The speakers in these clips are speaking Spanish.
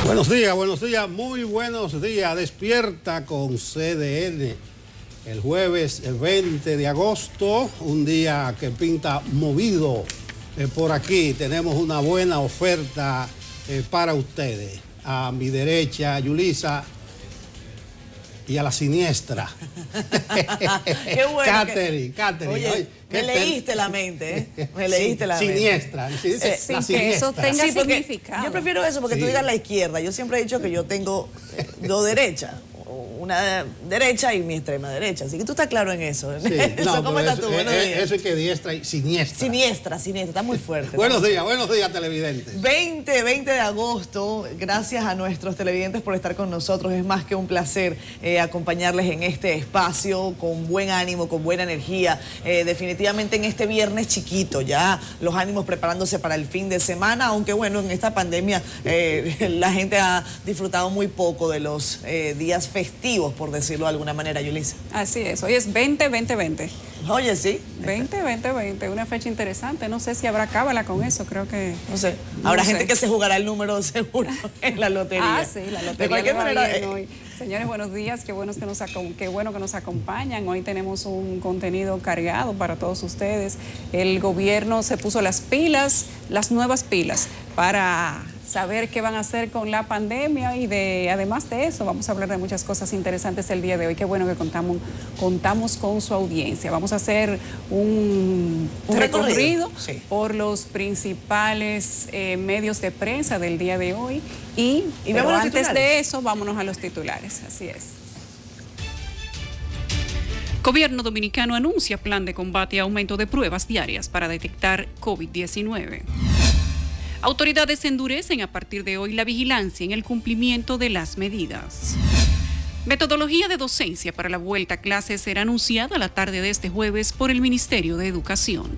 Buenos días, muy buenos días. Despierta con CDN. El jueves, el 20 de agosto, un día que pinta movido. Por aquí tenemos una buena oferta para ustedes. A mi derecha, Yulisa, y a la siniestra. Qué bueno. Catherine. Oye, me leíste la mente, ¿eh? Me leíste la mente. Siniestra. Sin que eso tenga significado. Yo prefiero eso porque tú digas la izquierda. Yo siempre he dicho que yo tengo dos derechas. Una derecha y mi extrema derecha. Así que tú estás claro en eso. Sí, ¿Cómo estás tú? Buenos días. Eso es que diestra y siniestra. Siniestra. Está muy fuerte. Buenos días, televidentes. 20 de agosto. Gracias a nuestros televidentes por estar con nosotros. Es más que un placer acompañarles en este espacio con buen ánimo, con buena energía. Definitivamente en este viernes chiquito, ya los ánimos preparándose para el fin de semana, aunque bueno, en esta pandemia la gente ha disfrutado muy poco de los días festivos, por decirlo de alguna manera, Yulisa. Así es, hoy es 20-20-20. Oye, sí. 20-20-20, una fecha interesante. No sé si habrá cábala con eso, creo que... No sé. Habrá gente que se jugará el número seguro en la lotería. Ah, sí, la lotería. De cualquier manera... hoy. Señores, buenos días, qué bueno que nos acompañan. Hoy tenemos un contenido cargado para todos ustedes. El gobierno se puso las pilas, las nuevas pilas, para saber qué van a hacer con la pandemia y además de eso vamos a hablar de muchas cosas interesantes el día de hoy. Qué bueno que contamos con su audiencia. Vamos a hacer un recorrido sí, por los principales medios de prensa del día de hoy pero antes de eso vámonos a los titulares. Así es. Gobierno dominicano anuncia plan de combate y aumento de pruebas diarias para detectar COVID-19. Autoridades endurecen a partir de hoy la vigilancia en el cumplimiento de las medidas. Metodología de docencia para la vuelta a clases será anunciada la tarde de este jueves por el Ministerio de Educación.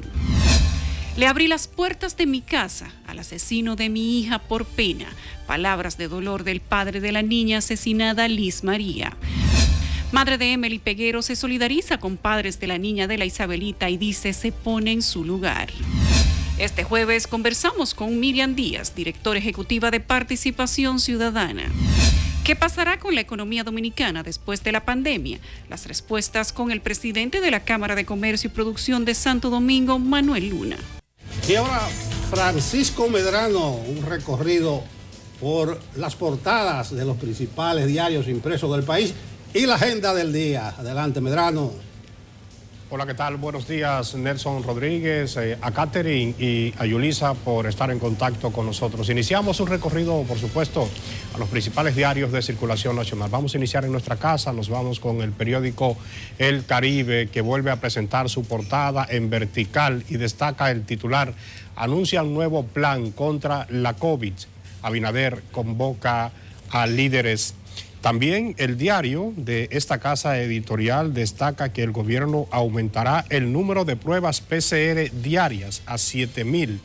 Le abrí las puertas de mi casa al asesino de mi hija por pena. Palabras de dolor del padre de la niña asesinada, Liz María. Madre de Emily Peguero se solidariza con padres de la niña de la Isabelita y dice se pone en su lugar. Este jueves conversamos con Miriam Díaz, directora ejecutiva de Participación Ciudadana. ¿Qué pasará con la economía dominicana después de la pandemia? Las respuestas con el presidente de la Cámara de Comercio y Producción de Santo Domingo, Manuel Luna. Y ahora Francisco Medrano, un recorrido por las portadas de los principales diarios impresos del país y la agenda del día. Adelante, Medrano. Hola, ¿qué tal? Buenos días, Nelson Rodríguez, a Catherine y a Yulisa por estar en contacto con nosotros. Iniciamos un recorrido, por supuesto, a los principales diarios de circulación nacional. Vamos a iniciar en nuestra casa, nos vamos con el periódico El Caribe, que vuelve a presentar su portada en vertical y destaca el titular: anuncia un nuevo plan contra la COVID. Abinader convoca a líderes. También el diario de esta casa editorial destaca que el gobierno aumentará el número de pruebas PCR diarias a 7,000,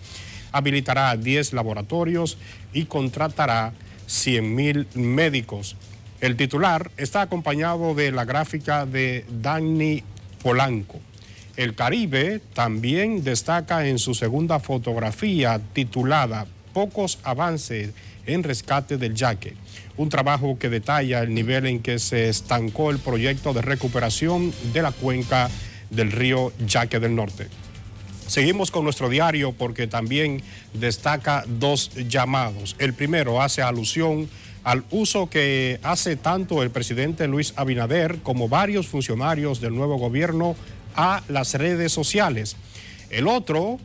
habilitará 10 laboratorios y contratará 100,000 médicos. El titular está acompañado de la gráfica de Dani Polanco. El Caribe también destaca en su segunda fotografía titulada Pocos avances en rescate del Yaque, un trabajo que detalla el nivel en que se estancó el proyecto de recuperación de la cuenca del río Yaque del Norte. Seguimos con nuestro diario porque también destaca dos llamados. El primero hace alusión al uso que hace tanto el presidente Luis Abinader como varios funcionarios del nuevo gobierno a las redes sociales. El otro,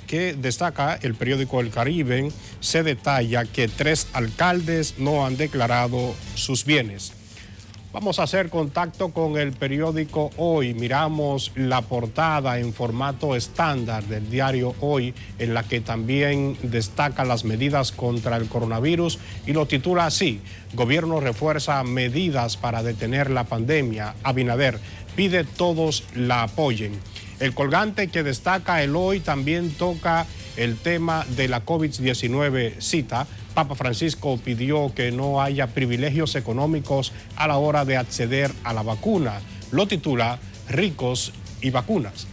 que destaca el periódico El Caribe, se detalla que 3 alcaldes no han declarado sus bienes. Vamos a hacer contacto con el periódico Hoy. Miramos la portada en formato estándar del diario Hoy, en la que también destaca las medidas contra el coronavirus y lo titula así: Gobierno refuerza medidas para detener la pandemia. Abinader pide todos la apoyen. El colgante que destaca el Hoy también toca el tema de la COVID-19. Cita: Papa Francisco pidió que no haya privilegios económicos a la hora de acceder a la vacuna. Lo titula Ricos y vacunas.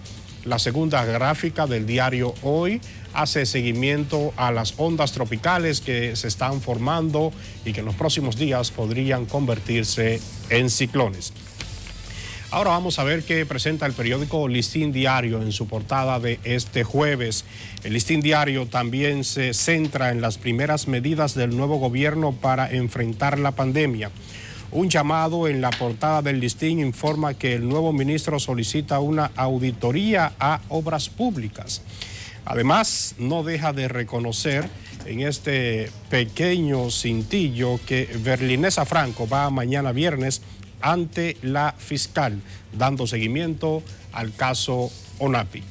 La segunda gráfica del diario Hoy hace seguimiento a las ondas tropicales que se están formando y que en los próximos días podrían convertirse en ciclones. Ahora vamos a ver qué presenta el periódico Listín Diario en su portada de este jueves. El Listín Diario también se centra en las primeras medidas del nuevo gobierno para enfrentar la pandemia. Un llamado en la portada del Listín informa que el nuevo ministro solicita una auditoría a obras públicas. Además, no deja de reconocer en este pequeño cintillo que Berlinesa Franco va mañana viernes ante la fiscal, dando seguimiento al caso ONAPI.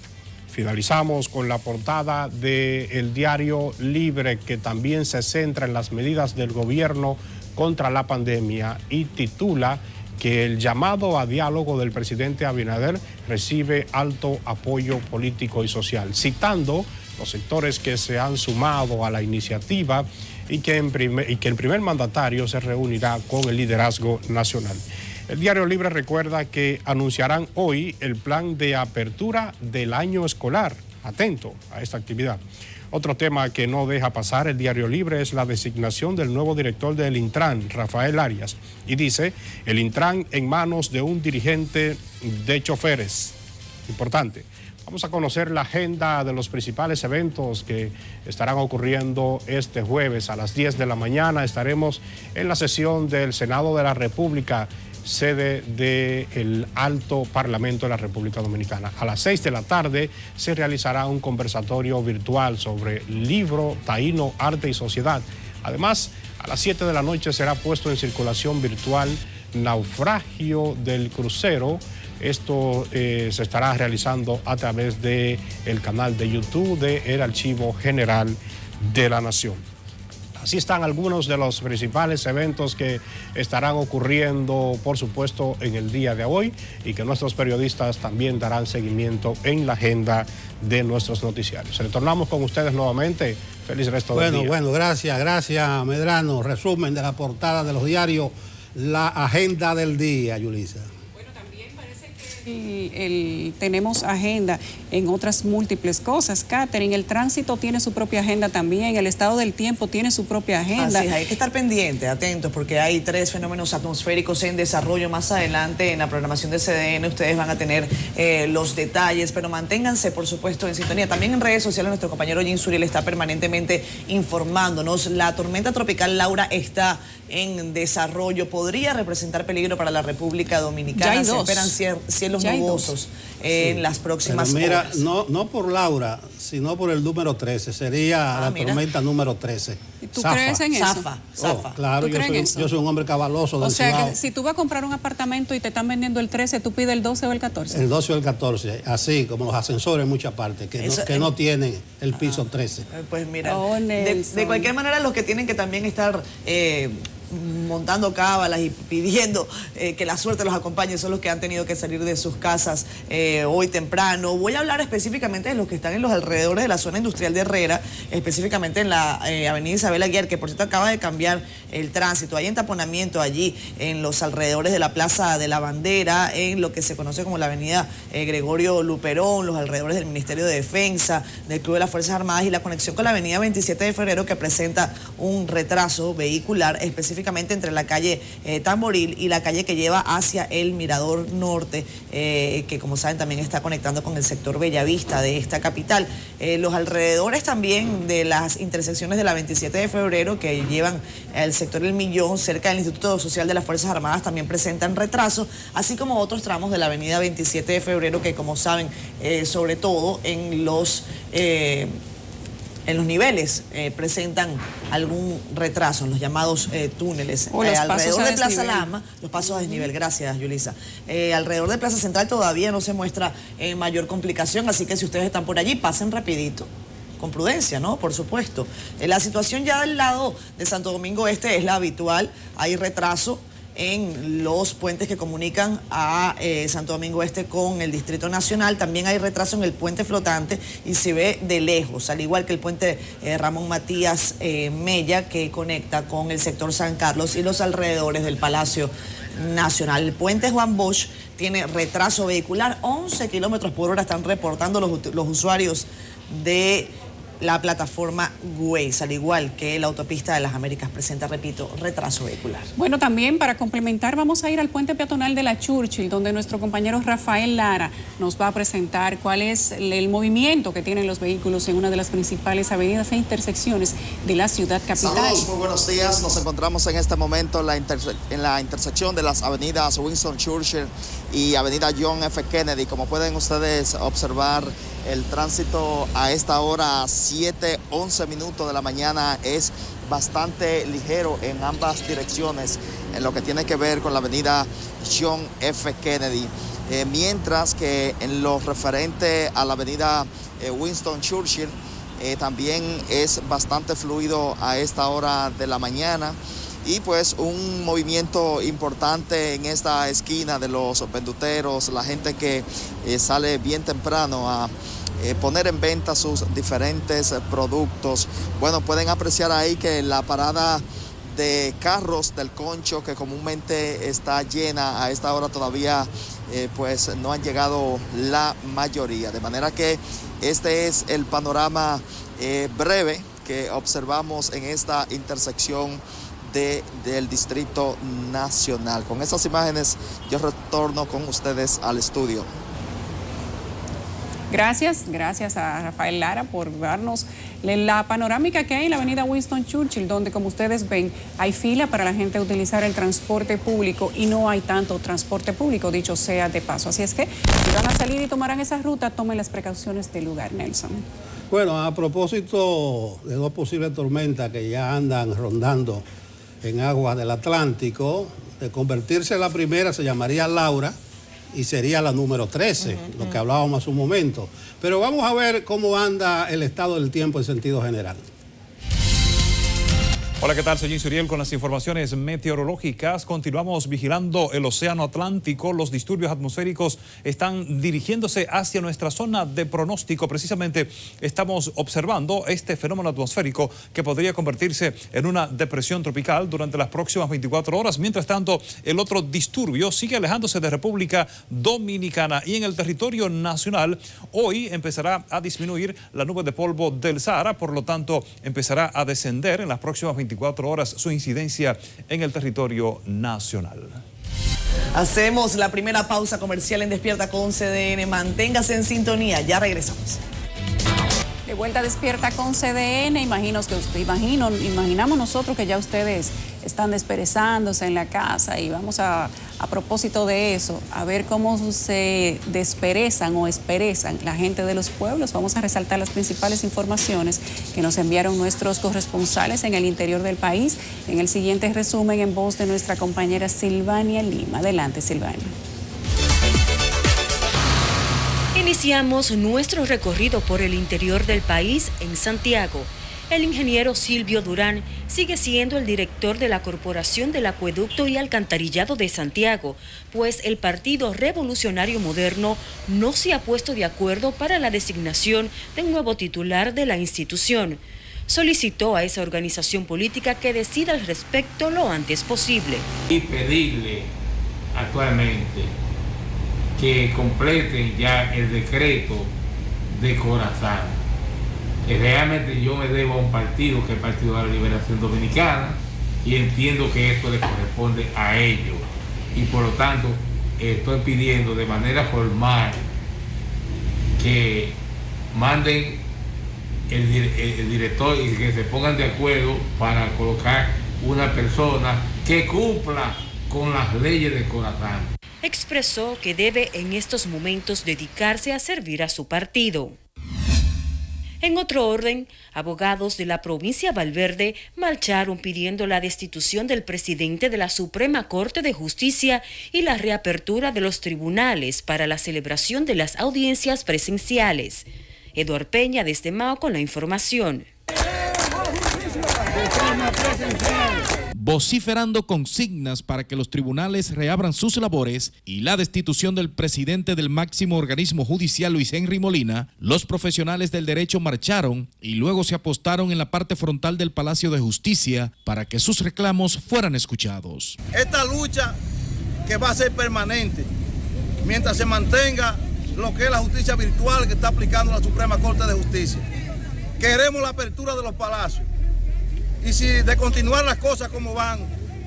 Finalizamos con la portada del diario Libre, que también se centra en las medidas del gobierno contra la pandemia y titula que el llamado a diálogo del presidente Abinader recibe alto apoyo político y social, citando los sectores que se han sumado a la iniciativa y que el primer mandatario se reunirá con el liderazgo nacional. El Diario Libre recuerda que anunciarán hoy el plan de apertura del año escolar. Atento a esta actividad. Otro tema que no deja pasar el Diario Libre es la designación del nuevo director del Intran, Rafael Arias. Y dice, el Intran en manos de un dirigente de choferes. Importante. Vamos a conocer la agenda de los principales eventos que estarán ocurriendo este jueves a las 10 de la mañana. Estaremos en la sesión del Senado de la República, sede del Alto Parlamento de la República Dominicana. A las 6 de la tarde se realizará un conversatorio virtual sobre libro taíno, arte y sociedad. Además, a las 7 de la noche será puesto en circulación virtual Naufragio del Crucero. Esto se estará realizando a través del canal de YouTube del Archivo General de la Nación. Así están algunos de los principales eventos que estarán ocurriendo, por supuesto, en el día de hoy y que nuestros periodistas también darán seguimiento en la agenda de nuestros noticiarios. Retornamos con ustedes nuevamente. Feliz resto del día. Bueno, gracias Medrano. Resumen de la portada de los diarios, la agenda del día, Yulisa. Tenemos agenda en otras múltiples cosas. Catherine, el tránsito tiene su propia agenda también, el estado del tiempo tiene su propia agenda. Así es, hay que estar pendientes, atentos, porque hay 3 fenómenos atmosféricos en desarrollo. Más adelante en la programación de CDN ustedes van a tener los detalles, pero manténganse, por supuesto, en sintonía. También en redes sociales nuestro compañero Jim Suriel está permanentemente informándonos. La tormenta tropical Laura está en desarrollo, podría representar peligro para la República Dominicana. Ya hay 2. Se esperan cielos nubosos en las próximas horas. No por Laura, sino por el número 13. Sería la tormenta número 13. ¿Tú crees en eso? Zafa. Claro, yo soy un hombre cabaloso del Cibao. O sea, que si tú vas a comprar un apartamento y te están vendiendo el 13, tú pides el 12 o el 14. El 12 o el 14, así como los ascensores en muchas partes, que no tienen el piso 13. Pues mira, de cualquier manera los que tienen que también estar montando cábalas y pidiendo que la suerte los acompañe son los que han tenido que salir de sus casas hoy temprano. Voy a hablar específicamente de los que están en los alrededores de la zona industrial de Herrera, específicamente en la avenida Isabel Aguiar, que por cierto acaba de cambiar el tránsito. Hay entaponamiento allí en los alrededores de la Plaza de la Bandera, en lo que se conoce como la avenida Gregorio Luperón, los alrededores del Ministerio de Defensa, del Club de las Fuerzas Armadas y la conexión con la avenida 27 de Febrero, que presenta un retraso vehicular específicamente entre la calle Tamboril y la calle que lleva hacia el Mirador Norte, que como saben también está conectando con el sector Bellavista de esta capital. Los alrededores también de las intersecciones de la 27 de Febrero que llevan al sector El Millón, cerca del Instituto Social de las Fuerzas Armadas, también presentan retraso, así como otros tramos de la avenida 27 de Febrero que, como saben, sobre todo en los niveles presentan algún retraso en los llamados túneles. Alrededor de Plaza Lama, los pasos a desnivel, gracias Yulisa. Alrededor de Plaza Central todavía no se muestra mayor complicación, así que si ustedes están por allí, pasen rapidito. Con prudencia, ¿no? Por supuesto. La situación ya del lado de Santo Domingo Este es la habitual, hay retraso en los puentes que comunican a Santo Domingo Este con el Distrito Nacional. También hay retraso en el puente flotante y se ve de lejos, al igual que el puente Ramón Matías Mella, que conecta con el sector San Carlos y los alrededores del Palacio Nacional. El puente Juan Bosch tiene retraso vehicular, 11 kilómetros por hora están reportando los usuarios de la plataforma Waze, al igual que la autopista de las Américas presenta, repito, retraso vehicular. Bueno, también para complementar vamos a ir al puente peatonal de la Churchill, donde nuestro compañero Rafael Lara nos va a presentar cuál es el movimiento que tienen los vehículos en una de las principales avenidas e intersecciones de la ciudad capital. Saludos, muy buenos días. Nos encontramos en este momento en la intersección de las avenidas Winston Churchill y avenida John F. Kennedy. Como pueden ustedes observar, el tránsito a esta hora, 7:11 minutos de la mañana, es bastante ligero en ambas direcciones en lo que tiene que ver con la avenida John F. Kennedy. Mientras que en lo referente a la avenida Winston Churchill, también es bastante fluido a esta hora de la mañana. Y pues un movimiento importante en esta esquina de los venduteros, la gente que sale bien temprano a poner en venta sus diferentes productos. Bueno, pueden apreciar ahí que la parada de carros del Concho, que comúnmente está llena, a esta hora todavía pues no han llegado la mayoría. De manera que este es el panorama breve que observamos en esta intersección del Distrito Nacional. Con esas imágenes yo retorno con ustedes al estudio. Gracias a Rafael Lara por darnos la panorámica que hay en la avenida Winston Churchill, donde, como ustedes ven, hay fila para la gente utilizar el transporte público y no hay tanto transporte público, dicho sea de paso. Así es que si van a salir y tomarán esa ruta, tomen las precauciones del lugar, Nelson. Bueno, a propósito de dos posibles tormentas que ya andan rondando en aguas del Atlántico, de convertirse en la primera se llamaría Laura y sería la número 13, lo que hablábamos hace un momento. Pero vamos a ver cómo anda el estado del tiempo en sentido general. Hola, ¿qué tal? Soy Jim Suriel con las informaciones meteorológicas. Continuamos vigilando el océano Atlántico. Los disturbios atmosféricos están dirigiéndose hacia nuestra zona de pronóstico. Precisamente estamos observando este fenómeno atmosférico que podría convertirse en una depresión tropical durante las próximas 24 horas. Mientras tanto, el otro disturbio sigue alejándose de República Dominicana y en el territorio nacional. Hoy empezará a disminuir la nube de polvo del Sahara, por lo tanto empezará a descender en las próximas 24 horas su incidencia en el territorio nacional. Hacemos la primera pausa comercial en Despierta con CDN. Manténgase en sintonía, ya regresamos. De vuelta a Despierta con CDN. Imaginamos nosotros que ya ustedes están desperezándose en la casa y vamos a propósito de eso, a ver cómo se desperezan o esperezan la gente de los pueblos. Vamos a resaltar las principales informaciones que nos enviaron nuestros corresponsales en el interior del país en el siguiente resumen en voz de nuestra compañera Silvania Lima. Adelante, Silvania. Iniciamos nuestro recorrido por el interior del país en Santiago. El ingeniero Silvio Durán sigue siendo el director de la Corporación del Acueducto y Alcantarillado de Santiago, pues el Partido Revolucionario Moderno no se ha puesto de acuerdo para la designación de un nuevo titular de la institución. Solicitó a esa organización política que decida al respecto lo antes posible. Y pedirle actualmente que completen ya el decreto de Corazán. Realmente yo me debo a un partido, que es el Partido de la Liberación Dominicana, y entiendo que esto le corresponde a ellos. Y por lo tanto, estoy pidiendo de manera formal que manden el director y que se pongan de acuerdo para colocar una persona que cumpla con las leyes de Corazán. Expresó que debe en estos momentos dedicarse a servir a su partido. En otro orden, abogados de la provincia de Valverde marcharon pidiendo la destitución del presidente de la Suprema Corte de Justicia y la reapertura de los tribunales para la celebración de las audiencias presenciales. Eduard Peña desde Mao con la información. vociferando consignas para que los tribunales reabran sus labores y la destitución del presidente del máximo organismo judicial, Luis Henry Molina, los profesionales del derecho marcharon y luego se apostaron en la parte frontal del Palacio de Justicia para que sus reclamos fueran escuchados. Esta lucha que va a ser permanente mientras se mantenga lo que es la justicia virtual que está aplicando la Suprema Corte de Justicia. Queremos la apertura de los palacios. Y si de continuar las cosas como van,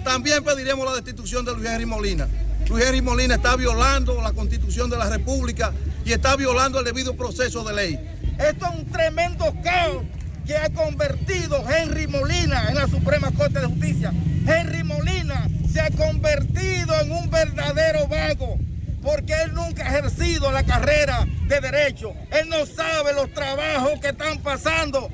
también pediremos la destitución de Luis Henry Molina. Luis Henry Molina está violando la Constitución de la República y está violando el debido proceso de ley. Esto es un tremendo caos que ha convertido Henry Molina en la Suprema Corte de Justicia. Henry Molina se ha convertido en un verdadero vago, porque él nunca ha ejercido la carrera de derecho. Él no sabe los trabajos que están pasando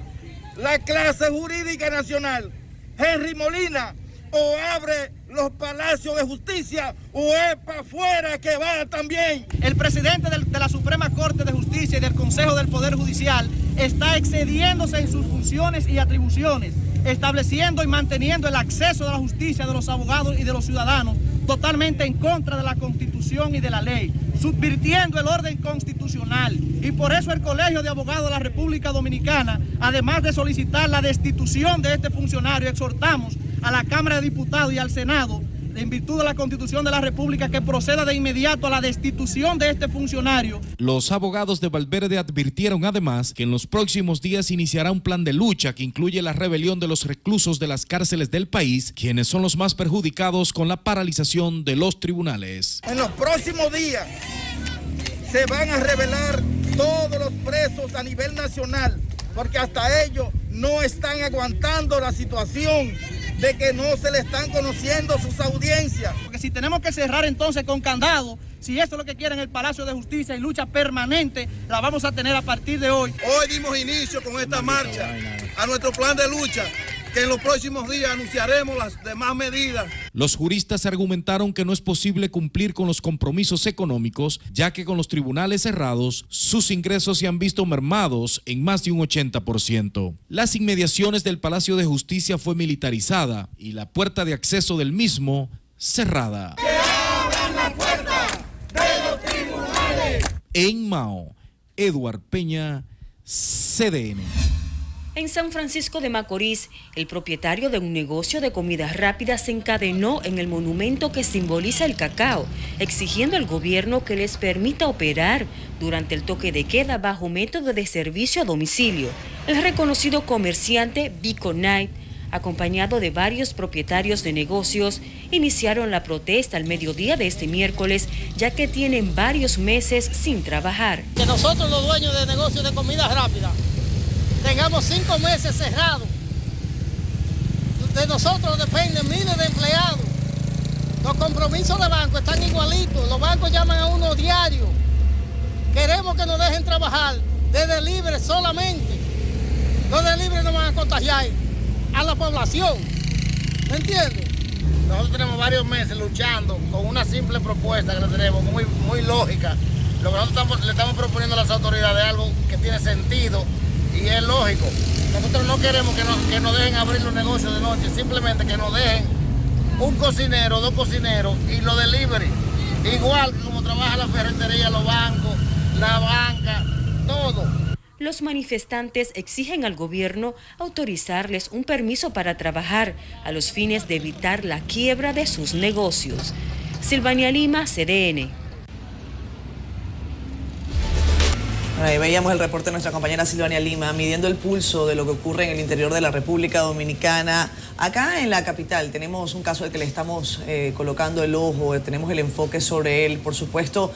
la clase jurídica nacional. Henry Molina o abre los palacios de justicia o es para afuera que va también. El presidente de la Suprema Corte de Justicia y del Consejo del Poder Judicial está excediéndose en sus funciones y atribuciones, estableciendo y manteniendo el acceso de la justicia de los abogados y de los ciudadanos totalmente en contra de la Constitución y de la ley, subvirtiendo el orden constitucional. Y por eso el Colegio de Abogados de la República Dominicana, además de solicitar la destitución de este funcionario, exhortamos a la Cámara de Diputados y al Senado, en virtud de la Constitución de la República, que proceda de inmediato a la destitución de este funcionario. Los abogados de Valverde advirtieron además que en los próximos días iniciará un plan de lucha que incluye la rebelión de los reclusos de las cárceles del país, quienes son los más perjudicados con la paralización de los tribunales. En los próximos días se van a rebelar todos los presos a nivel nacional, porque hasta ellos no están aguantando la situación de que no se le están conociendo sus audiencias. Porque si tenemos que cerrar entonces con candado, si esto es lo que quieren el Palacio de Justicia y lucha permanente, la vamos a tener a partir de hoy. Hoy dimos inicio con esta marcha a nuestro plan de lucha, que en los próximos días anunciaremos las demás medidas. Los juristas argumentaron que no es posible cumplir con los compromisos económicos, ya que con los tribunales cerrados, sus ingresos se han visto mermados en más de un 80%. Las inmediaciones del Palacio de Justicia fue militarizada y la puerta de acceso del mismo cerrada. ¡Que abran la puerta de los tribunales! En Mao, Eduard Peña, CDN. En San Francisco de Macorís, el propietario de un negocio de comida rápida se encadenó en el monumento que simboliza el cacao, exigiendo al gobierno que les permita operar durante el toque de queda bajo método de servicio a domicilio. El reconocido comerciante Vico Knight, acompañado de varios propietarios de negocios, iniciaron la protesta al mediodía de este miércoles, ya que tienen varios meses sin trabajar. Que nosotros, los dueños de negocios de comida rápida, tengamos 5 meses cerrados. De nosotros dependen miles de empleados. Los compromisos de banco están igualitos. Los bancos llaman a uno diario. Queremos que nos dejen trabajar de delivery solamente. Los delivery nos van a contagiar a la población. ¿Me entiendes? Nosotros tenemos varios meses luchando con una simple propuesta que tenemos, muy lógica. Lo que nosotros le estamos proponiendo a las autoridades es algo que tiene sentido y es lógico. Nosotros no queremos que nos dejen abrir los negocios de noche, simplemente que nos dejen un cocinero, 2 cocineros y los delivery. Igual como trabaja la ferretería, los bancos, la banca, todo. Los manifestantes exigen al gobierno autorizarles un permiso para trabajar a los fines de evitar la quiebra de sus negocios. Silvania Lima, CDN. Ahí veíamos el reporte de nuestra compañera Silvania Lima, midiendo el pulso de lo que ocurre en el interior de la República Dominicana. Acá en la capital tenemos un caso al que le estamos colocando el ojo, tenemos el enfoque sobre él, por supuesto,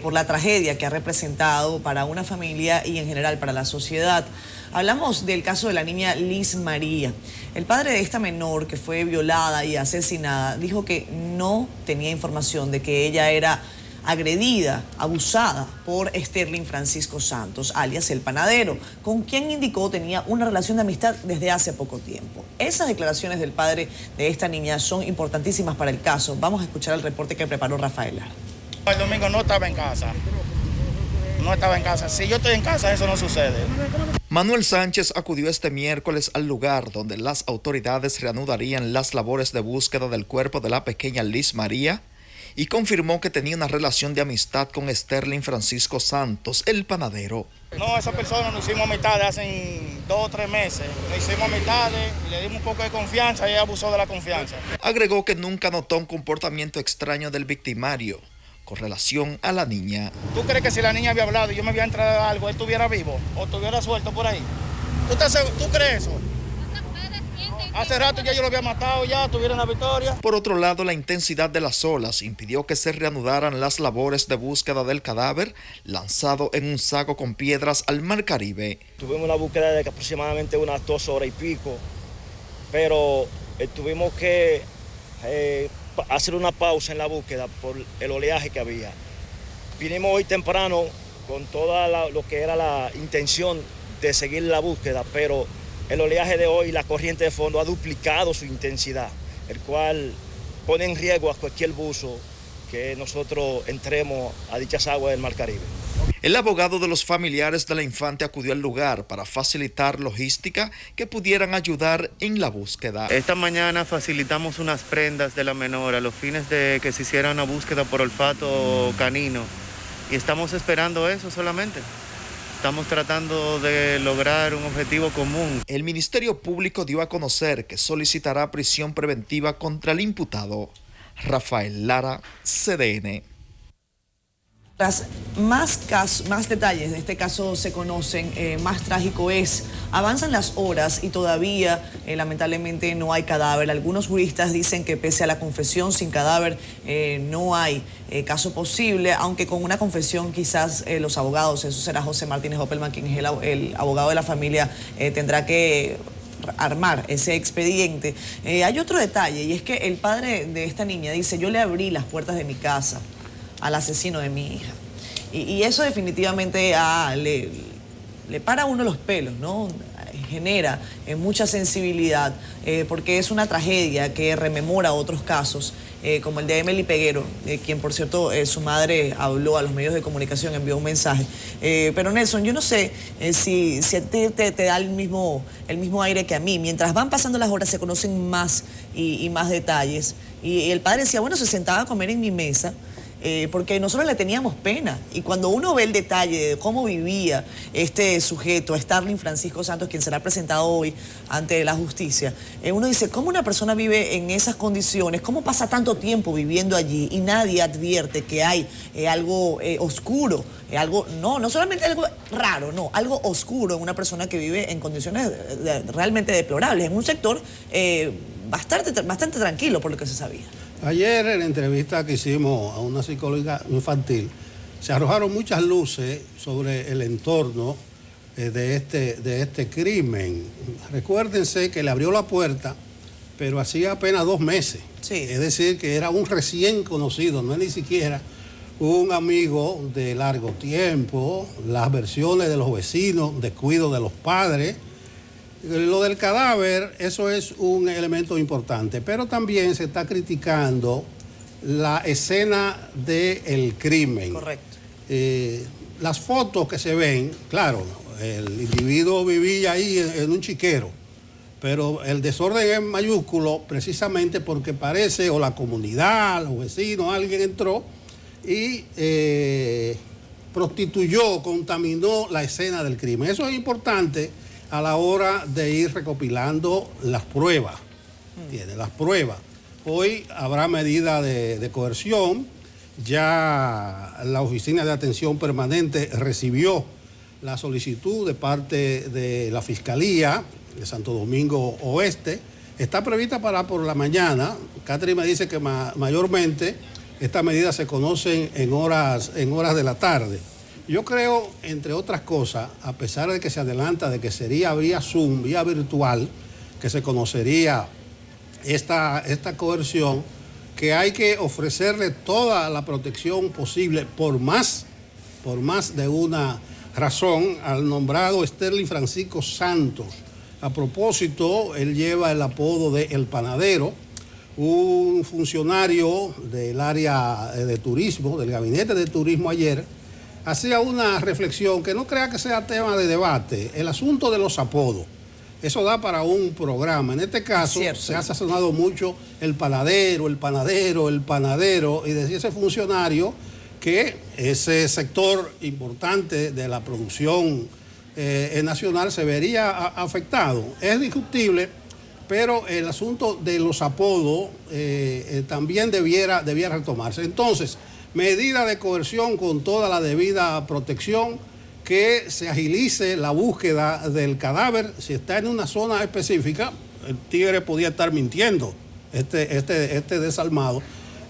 por la tragedia que ha representado para una familia y en general para la sociedad. Hablamos del caso de la niña Liz María. El padre de esta menor que fue violada y asesinada dijo que no tenía información de que ella era agredida, abusada por Sterling Francisco Santos, alias El Panadero, con quien indicó tenía una relación de amistad desde hace poco tiempo. Esas declaraciones del padre de esta niña son importantísimas para el caso. Vamos a escuchar el reporte que preparó Rafael Lara. El domingo no estaba en casa. no estaba en casa. Si yo estoy en casa, eso no sucede. Manuel Sánchez acudió este miércoles al lugar donde las autoridades reanudarían las labores de búsqueda del cuerpo de la pequeña Liz María y confirmó que tenía una relación de amistad con Sterling Francisco Santos, el panadero. No, esa persona nos hicimos amistades hace 2 o 3 meses. Nos hicimos amistades, le dimos un poco de confianza y ella abusó de la confianza. Agregó que nunca notó un comportamiento extraño del victimario con relación a la niña. ¿Tú crees que si la niña había hablado y yo me había entrado algo, él estuviera vivo o estuviera suelto por ahí? ¿Tú crees eso? Hace rato ya yo lo había matado, ya tuviera una victoria. Por otro lado, la intensidad de las olas impidió que se reanudaran las labores de búsqueda del cadáver lanzado en un saco con piedras al mar Caribe. Tuvimos una búsqueda de aproximadamente unas 2 horas y pico, pero tuvimos que hacer una pausa en la búsqueda por el oleaje que había. Vinimos hoy temprano con toda lo que era la intención de seguir la búsqueda, pero el oleaje de hoy, la corriente de fondo ha duplicado su intensidad, el cual pone en riesgo a cualquier buzo que nosotros entremos a dichas aguas del Mar Caribe. El abogado de los familiares de la infante acudió al lugar para facilitar logística que pudieran ayudar en la búsqueda. Esta mañana facilitamos unas prendas de la menor a los fines de que se hiciera una búsqueda por olfato canino y estamos esperando eso solamente. Estamos tratando de lograr un objetivo común. El Ministerio Público dio a conocer que solicitará prisión preventiva contra el imputado. Rafael Lara, CDN. Más detalles de este caso se conocen, más trágico es. Avanzan las horas y todavía lamentablemente no hay cadáver. Algunos juristas dicen que pese a la confesión sin cadáver no hay caso posible, aunque con una confesión quizás los abogados, eso será José Martínez Oppelman, quien es el abogado de la familia, tendrá que armar ese expediente. Hay otro detalle y es que el padre de esta niña dice: yo le abrí las puertas de mi casa al asesino de mi hija. Y eso definitivamente le para a uno los pelos, ¿no? Genera mucha sensibilidad, porque es una tragedia que rememora otros casos, como el de Emily Peguero, quien por cierto su madre habló a los medios de comunicación, envió un mensaje. Pero Nelson, yo no sé si a ti te da el mismo aire que a mí. Mientras van pasando las horas se conocen más y más detalles. Y el padre decía, bueno, se sentaba a comer en mi mesa, porque nosotros le teníamos pena. Y cuando uno ve el detalle de cómo vivía este sujeto, Sterling Francisco Santos, quien será presentado hoy ante la justicia, uno dice, ¿cómo una persona vive en esas condiciones? ¿Cómo pasa tanto tiempo viviendo allí y nadie advierte que hay algo oscuro? Algo, no solamente algo raro, no, algo oscuro en una persona que vive en condiciones realmente deplorables, en un sector bastante tranquilo por lo que se sabía. Ayer en la entrevista que hicimos a una psicóloga infantil, se arrojaron muchas luces sobre el entorno de este crimen. Recuérdense que le abrió la puerta, pero hacía apenas 2 meses. Sí. Es decir, que era un recién conocido, no es ni siquiera un amigo de largo tiempo. Las versiones de los vecinos, descuido de los padres. Lo del cadáver, eso es un elemento importante, pero también se está criticando la escena del crimen. Correcto. Las fotos que se ven, claro, el individuo vivía ahí en un chiquero, pero el desorden es mayúsculo precisamente porque parece, o la comunidad, los vecinos, alguien entró y prostituyó, contaminó la escena del crimen. Eso es importante a la hora de ir recopilando las pruebas. ¿Entiendes? Las pruebas. Hoy habrá medida de coerción. Ya la Oficina de Atención Permanente recibió la solicitud de parte de la Fiscalía de Santo Domingo Oeste. Está prevista para por la mañana. Catherine me dice que mayormente estas medidas se conocen en horas de la tarde. Yo creo, entre otras cosas, a pesar de que se adelanta de que sería vía Zoom, vía virtual, que se conocería esta coerción, que hay que ofrecerle toda la protección posible por más de una razón al nombrado Sterling Francisco Santos. A propósito, él lleva el apodo de El Panadero, un funcionario del área de turismo, del gabinete de turismo ayer, hacía una reflexión que no crea que sea tema de debate, el asunto de los apodos. Eso da para un programa. En este caso se ha sazonado mucho el panadero, y decía ese funcionario que ese sector importante de la producción nacional se vería afectado. Es discutible, pero el asunto de los apodos también debiera retomarse. Entonces, medida de coerción con toda la debida protección, que se agilice la búsqueda del cadáver. Si está en una zona específica, el tigre podía estar mintiendo, este desalmado.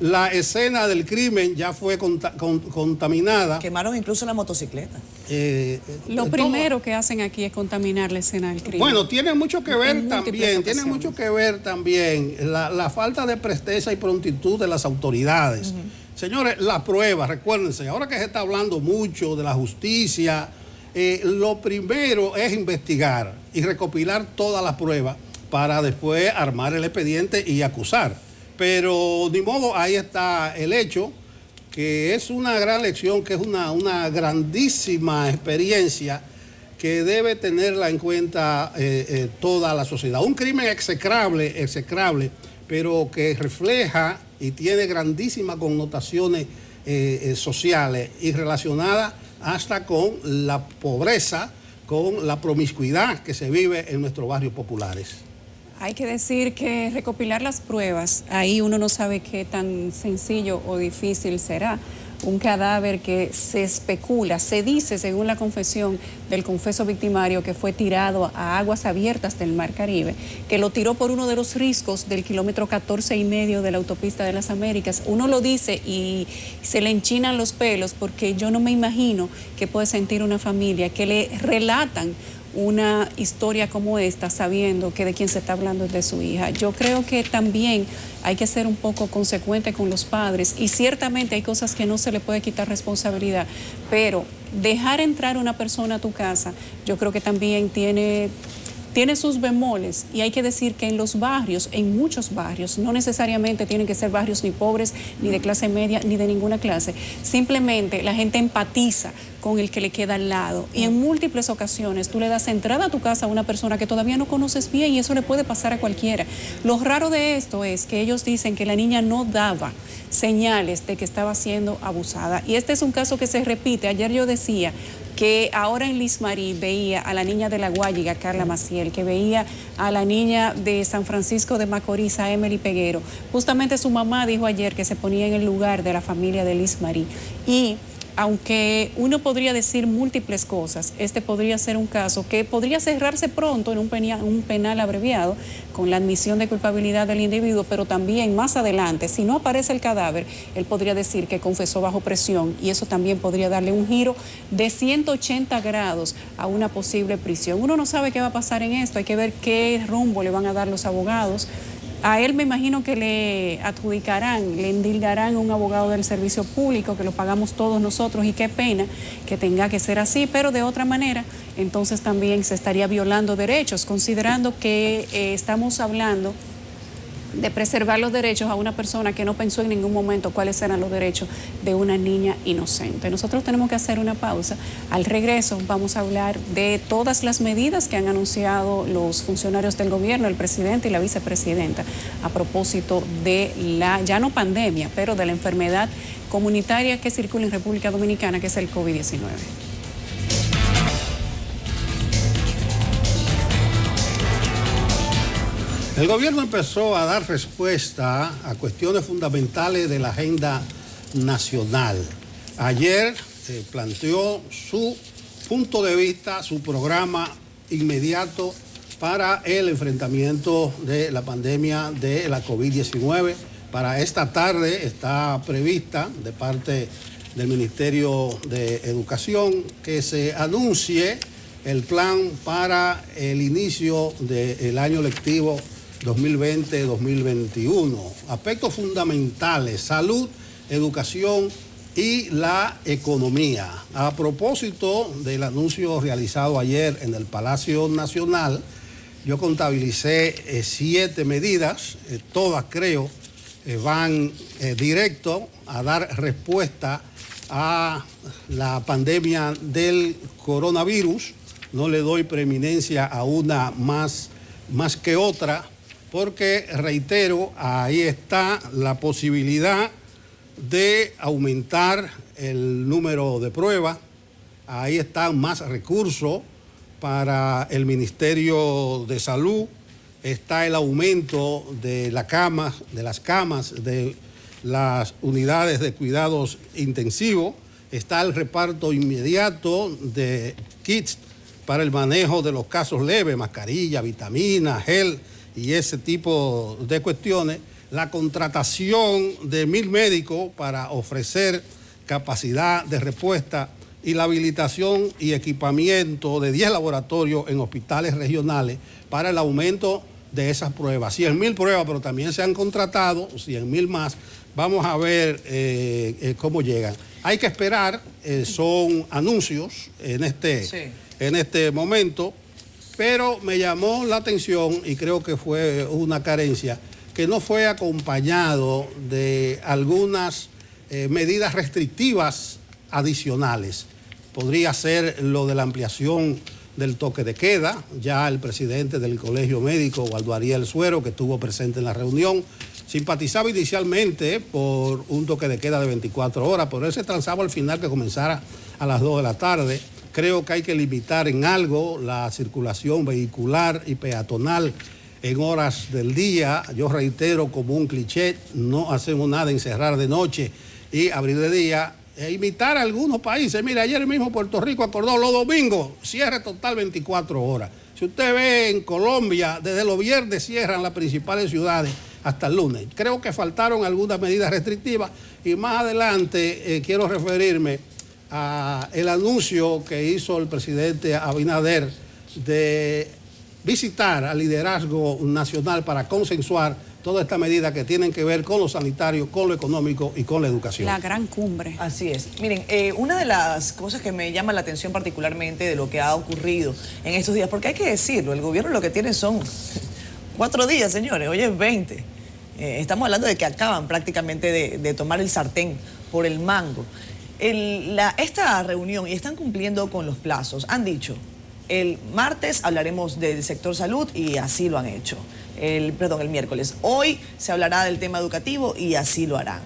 La escena del crimen ya fue contaminada. Quemaron incluso la motocicleta. Lo primero que hacen aquí es contaminar la escena del crimen. Bueno, tiene mucho que ver también, la falta de presteza y prontitud de las autoridades. Señores, la prueba, recuérdense, ahora que se está hablando mucho de la justicia, lo primero es investigar y recopilar todas las pruebas para después armar el expediente y acusar. Pero ni modo, ahí está el hecho, que es una gran lección, que es una grandísima experiencia que debe tenerla en cuenta toda la sociedad. Un crimen execrable, pero que refleja y tiene grandísimas connotaciones sociales y relacionadas hasta con la pobreza, con la promiscuidad que se vive en nuestros barrios populares. Hay que decir que recopilar las pruebas, ahí uno no sabe qué tan sencillo o difícil será. Un cadáver que se especula, se dice, según la confesión del confeso victimario, que fue tirado a aguas abiertas del Mar Caribe, que lo tiró por uno de los riscos del kilómetro 14,5 de la autopista de las Américas. Uno lo dice y se le enchinan los pelos, porque yo no me imagino qué puede sentir una familia que le relatan una historia como esta, sabiendo que de quien se está hablando es de su hija. Yo creo que también hay que ser un poco consecuente con los padres, y ciertamente hay cosas que no se le puede quitar responsabilidad, pero dejar entrar una persona a tu casa, yo creo que también tiene sus bemoles, y hay que decir que en los barrios, en muchos barrios, no necesariamente tienen que ser barrios ni pobres, ni de clase media, ni de ninguna clase, simplemente la gente empatiza con el que le queda al lado, y en múltiples ocasiones tú le das entrada a tu casa a una persona que todavía no conoces bien, y eso le puede pasar a cualquiera. Lo raro de esto es que ellos dicen que la niña no daba señales de que estaba siendo abusada, y este es un caso que se repite. Ayer yo decía que ahora en Lismarí veía a la niña de La Guayiga, Carla Maciel, que veía a la niña de San Francisco de Macorís, a Emily Peguero. Justamente su mamá dijo ayer que se ponía en el lugar de la familia de Lismarí. Y aunque uno podría decir múltiples cosas, este podría ser un caso que podría cerrarse pronto en un penal abreviado con la admisión de culpabilidad del individuo, pero también más adelante, si no aparece el cadáver, él podría decir que confesó bajo presión, y eso también podría darle un giro de 180 grados a una posible prisión. Uno no sabe qué va a pasar en esto, hay que ver qué rumbo le van a dar los abogados. A él me imagino que le adjudicarán, le endilgarán un abogado del servicio público, que lo pagamos todos nosotros, y qué pena que tenga que ser así, pero de otra manera, entonces también se estaría violando derechos, considerando que estamos hablando de preservar los derechos a una persona que no pensó en ningún momento cuáles eran los derechos de una niña inocente. Nosotros tenemos que hacer una pausa. Al regreso vamos a hablar de todas las medidas que han anunciado los funcionarios del gobierno, el presidente y la vicepresidenta, a propósito de la, ya no pandemia, pero de la enfermedad comunitaria que circula en República Dominicana, que es el COVID-19. El gobierno empezó a dar respuesta a cuestiones fundamentales de la agenda nacional. Ayer planteó su punto de vista, su programa inmediato para el enfrentamiento de la pandemia de la COVID-19. Para esta tarde está prevista de parte del Ministerio de Educación que se anuncie el plan para el inicio del año lectivo 2020-2021. Aspectos fundamentales: salud, educación y la economía. A propósito del anuncio realizado ayer en el Palacio Nacional, yo contabilicé 7 medidas, todas creo van directo a dar respuesta a la pandemia del coronavirus. No le doy preeminencia a una más que otra, porque, reitero, ahí está la posibilidad de aumentar el número de pruebas, ahí están más recursos para el Ministerio de Salud, está el aumento de las camas, de las unidades de cuidados intensivos, está el reparto inmediato de kits para el manejo de los casos leves, mascarilla, vitamina, gel y ese tipo de cuestiones, la contratación de 1.000 médicos para ofrecer capacidad de respuesta y la habilitación y equipamiento de 10 laboratorios en hospitales regionales para el aumento de esas pruebas. 100.000 pruebas, pero también se han contratado 100.000 más. Vamos a ver cómo llegan. Hay que esperar, son anuncios en este momento, pero me llamó la atención y creo que fue una carencia que no fue acompañado de algunas medidas restrictivas adicionales. Podría ser lo de la ampliación del toque de queda. Ya el presidente del Colegio Médico, Waldo Ariel Suero, que estuvo presente en la reunión, simpatizaba inicialmente por un toque de queda de 24 horas, pero él se transaba al final que comenzara a las 2 de la tarde. Creo que hay que limitar en algo la circulación vehicular y peatonal en horas del día. Yo reitero, como un cliché, no hacemos nada en cerrar de noche y abrir de día. Imitar a algunos países. Mira, ayer mismo Puerto Rico acordó los domingos, cierre total 24 horas. Si usted ve en Colombia, desde los viernes cierran las principales ciudades hasta el lunes. Creo que faltaron algunas medidas restrictivas y más adelante quiero referirme al anuncio que hizo el presidente Abinader de visitar al liderazgo nacional para consensuar toda esta medida que tienen que ver con lo sanitario, con lo económico y con la educación. La gran cumbre. Así es. Miren, una de las cosas que me llama la atención particularmente de lo que ha ocurrido en estos días, porque hay que decirlo, el gobierno lo que tiene son 4 días, señores, hoy es 20. Estamos hablando de que acaban prácticamente de tomar el sartén por el mango. Esta reunión, y están cumpliendo con los plazos, han dicho, el martes hablaremos del sector salud y así lo han hecho. El miércoles. Hoy se hablará del tema educativo y así lo harán.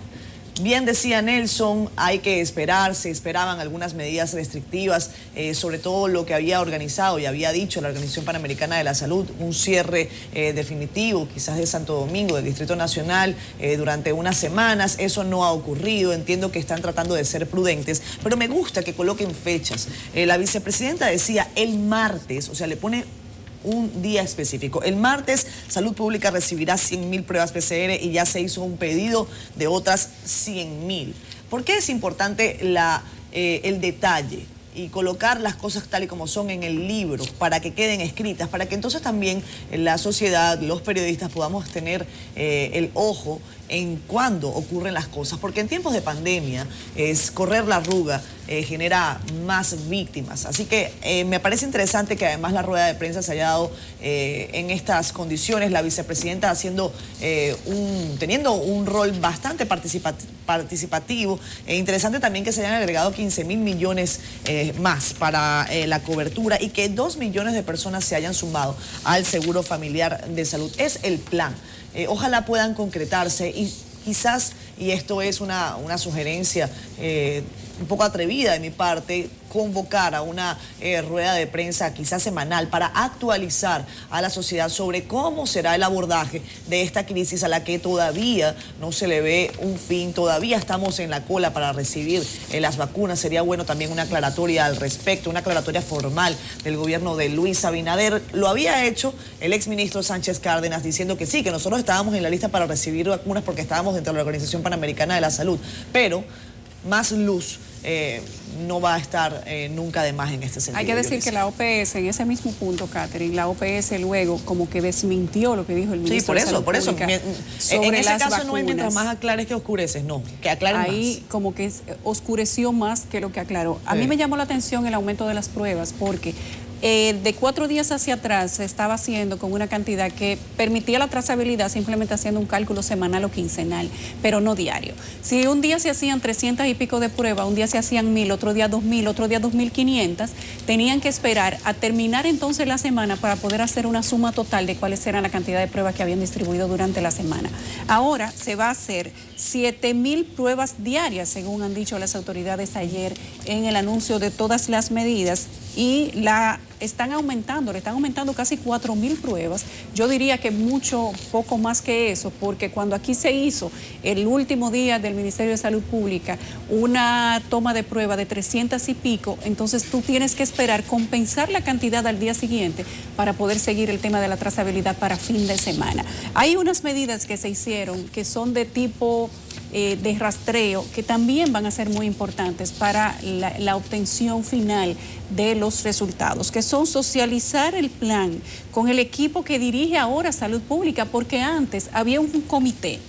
Bien decía Nelson, hay que esperar, se esperaban algunas medidas restrictivas, sobre todo lo que había organizado y había dicho la Organización Panamericana de la Salud, un cierre definitivo, quizás de Santo Domingo, del Distrito Nacional, durante unas semanas. Eso no ha ocurrido, entiendo que están tratando de ser prudentes, pero me gusta que coloquen fechas. La vicepresidenta decía el martes, o sea, le pone un día específico. El martes, Salud Pública recibirá 100.000 pruebas PCR y ya se hizo un pedido de otras 100.000. ¿Por qué es importante el detalle y colocar las cosas tal y como son en el libro para que queden escritas, para que entonces también la sociedad, los periodistas podamos tener el ojo en cuándo ocurren las cosas? Porque en tiempos de pandemia, correr la arruga genera más víctimas. Así que me parece interesante que además la rueda de prensa se haya dado en estas condiciones, la vicepresidenta teniendo un rol bastante participativo. Interesante también que se hayan agregado 15.000 millones más para la cobertura y que 2 millones de personas se hayan sumado al seguro familiar de salud. Es el plan. Ojalá puedan concretarse y quizás, y esto es una sugerencia un poco atrevida de mi parte, convocar a una rueda de prensa quizás semanal para actualizar a la sociedad sobre cómo será el abordaje de esta crisis a la que todavía no se le ve un fin, todavía estamos en la cola para recibir las vacunas. Sería bueno también una aclaratoria al respecto, una aclaratoria formal del gobierno de Luis Abinader. Lo había hecho el exministro Sánchez Cárdenas diciendo que sí, que nosotros estábamos en la lista para recibir vacunas porque estábamos dentro de la Organización Panamericana de la Salud, pero más luz no va a estar nunca de más en este sentido. Hay que decir que la OPS, en ese mismo punto, Catherine, la OPS luego como que desmintió lo que dijo el ministro de Salud Pública. En ese caso no es mientras más aclares que oscureces, no, que aclaren más. Ahí como que oscureció más que lo que aclaró. A mí me llamó la atención el aumento de las pruebas porque De 4 días hacia atrás se estaba haciendo con una cantidad que permitía la trazabilidad simplemente haciendo un cálculo semanal o quincenal, pero no diario. Si un día se hacían 300 y pico de pruebas, un día se hacían 1000, otro día 2000, otro día 2500, tenían que esperar a terminar entonces la semana para poder hacer una suma total de cuáles eran la cantidad de pruebas que habían distribuido durante la semana. Ahora se va a hacer 7000 pruebas diarias, según han dicho las autoridades ayer en el anuncio de todas las medidas, y le están aumentando casi 4000 pruebas. Yo diría que poco más que eso, porque cuando aquí se hizo el último día del Ministerio de Salud Pública una toma de prueba de 300 y pico, entonces tú tienes que esperar compensar la cantidad al día siguiente para poder seguir el tema de la trazabilidad para fin de semana. Hay unas medidas que se hicieron que son de tipo de rastreo, que también van a ser muy importantes para la obtención final de los resultados, que son socializar el plan con el equipo que dirige ahora Salud Pública, porque antes había un comité.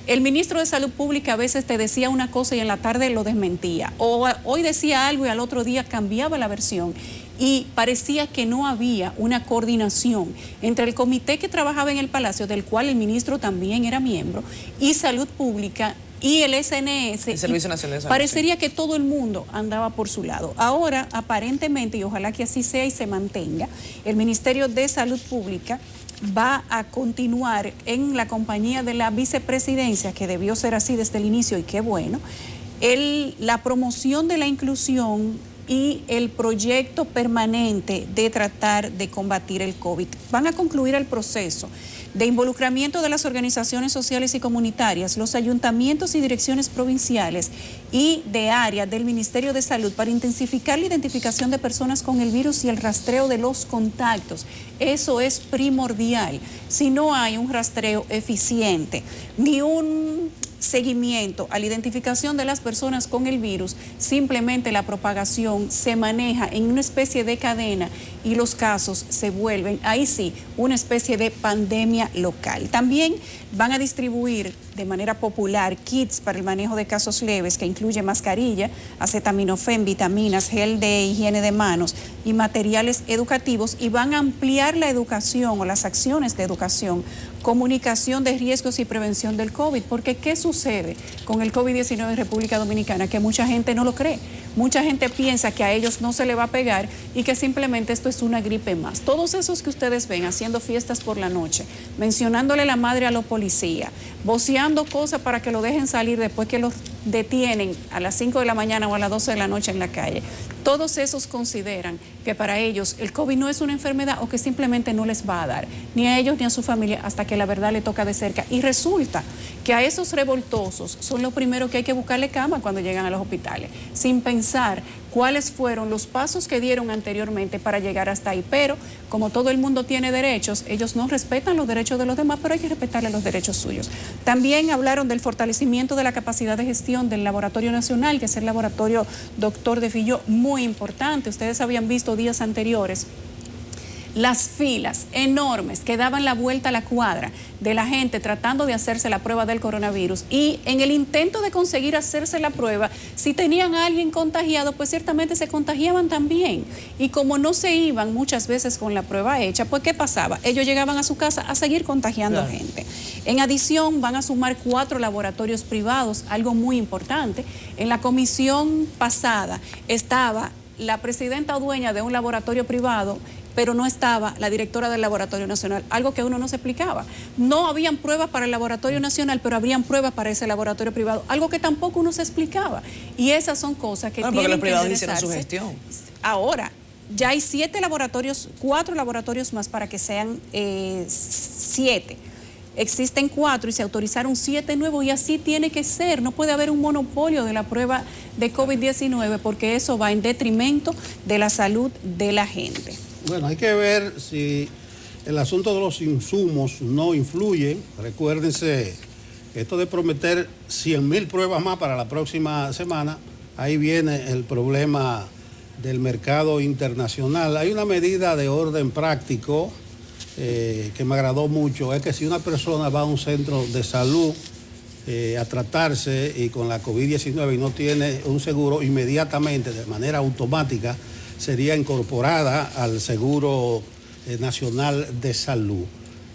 El ministro de Salud Pública a veces te decía una cosa y en la tarde lo desmentía, o hoy decía algo y al otro día cambiaba la versión. Y parecía que no había una coordinación entre el comité que trabajaba en el Palacio, del cual el ministro también era miembro, y Salud Pública y el SNS. El Servicio Nacional de Salud. Parecería que todo el mundo andaba por su lado. Ahora, aparentemente, y ojalá que así sea y se mantenga, el Ministerio de Salud Pública va a continuar en la compañía de la vicepresidencia, que debió ser así desde el inicio, y qué bueno, la promoción de la inclusión y el proyecto permanente de tratar de combatir el COVID. Van a concluir el proceso de involucramiento de las organizaciones sociales y comunitarias, los ayuntamientos y direcciones provinciales y de área del Ministerio de Salud para intensificar la identificación de personas con el virus y el rastreo de los contactos. Eso es primordial. Si no hay un rastreo eficiente ni un seguimiento a la identificación de las personas con el virus, simplemente la propagación se maneja en una especie de cadena y los casos se vuelven, ahí sí, una especie de pandemia local. También van a distribuir de manera popular kits para el manejo de casos leves, que incluye mascarilla, acetaminofén, vitaminas, gel de higiene de manos y materiales educativos, y van a ampliar la educación o las acciones de educación, comunicación de riesgos y prevención del COVID, porque ¿qué sucede con el COVID-19 en República Dominicana? Que mucha gente no lo cree. Mucha gente piensa que a ellos no se le va a pegar y que simplemente esto es una gripe más. Todos esos que ustedes ven haciendo fiestas por la noche, mencionándole la madre a los policías, voceando cosas para que lo dejen salir después que los detienen a las 5 de la mañana o a las 12 de la noche en la calle. Todos esos consideran que para ellos el COVID no es una enfermedad o que simplemente no les va a dar, ni a ellos ni a su familia, hasta que la verdad le toca de cerca. Y resulta que a esos revoltosos son los primeros que hay que buscarle cama cuando llegan a los hospitales, sin pensar cuáles fueron los pasos que dieron anteriormente para llegar hasta ahí. Pero como todo el mundo tiene derechos, ellos no respetan los derechos de los demás, pero hay que respetarle los derechos suyos. También hablaron del fortalecimiento de la capacidad de gestión del Laboratorio Nacional, que es el laboratorio Doctor de Filló, muy importante. Ustedes habían visto días anteriores las filas enormes que daban la vuelta a la cuadra de la gente tratando de hacerse la prueba del coronavirus, y en el intento de conseguir hacerse la prueba, si tenían a alguien contagiado, pues ciertamente se contagiaban también, y como no se iban muchas veces con la prueba hecha, pues ¿qué pasaba? Ellos llegaban a su casa a seguir contagiando a gente. En adición, van a sumar 4 laboratorios privados, algo muy importante. En la comisión pasada estaba la presidenta o dueña de un laboratorio privado, pero no estaba la directora del Laboratorio Nacional, algo que uno no se explicaba. No habían pruebas para el Laboratorio Nacional, pero habrían pruebas para ese laboratorio privado, algo que tampoco uno se explicaba. Y esas son cosas que tienen los privados que hicieron su gestión. Ahora, ya hay 7 laboratorios, 4 laboratorios más para que sean 7. Existen 4 y se autorizaron 7 nuevos, y así tiene que ser. No puede haber un monopolio de la prueba de COVID-19, porque eso va en detrimento de la salud de la gente. Bueno, hay que ver si el asunto de los insumos no influye. Recuérdense, esto de prometer 100,000 pruebas más para la próxima semana, ahí viene el problema del mercado internacional. Hay una medida de orden práctico que me agradó mucho, es que si una persona va a un centro de salud a tratarse y con la COVID-19 y no tiene un seguro, inmediatamente, de manera automática, sería incorporada al Seguro Nacional de Salud.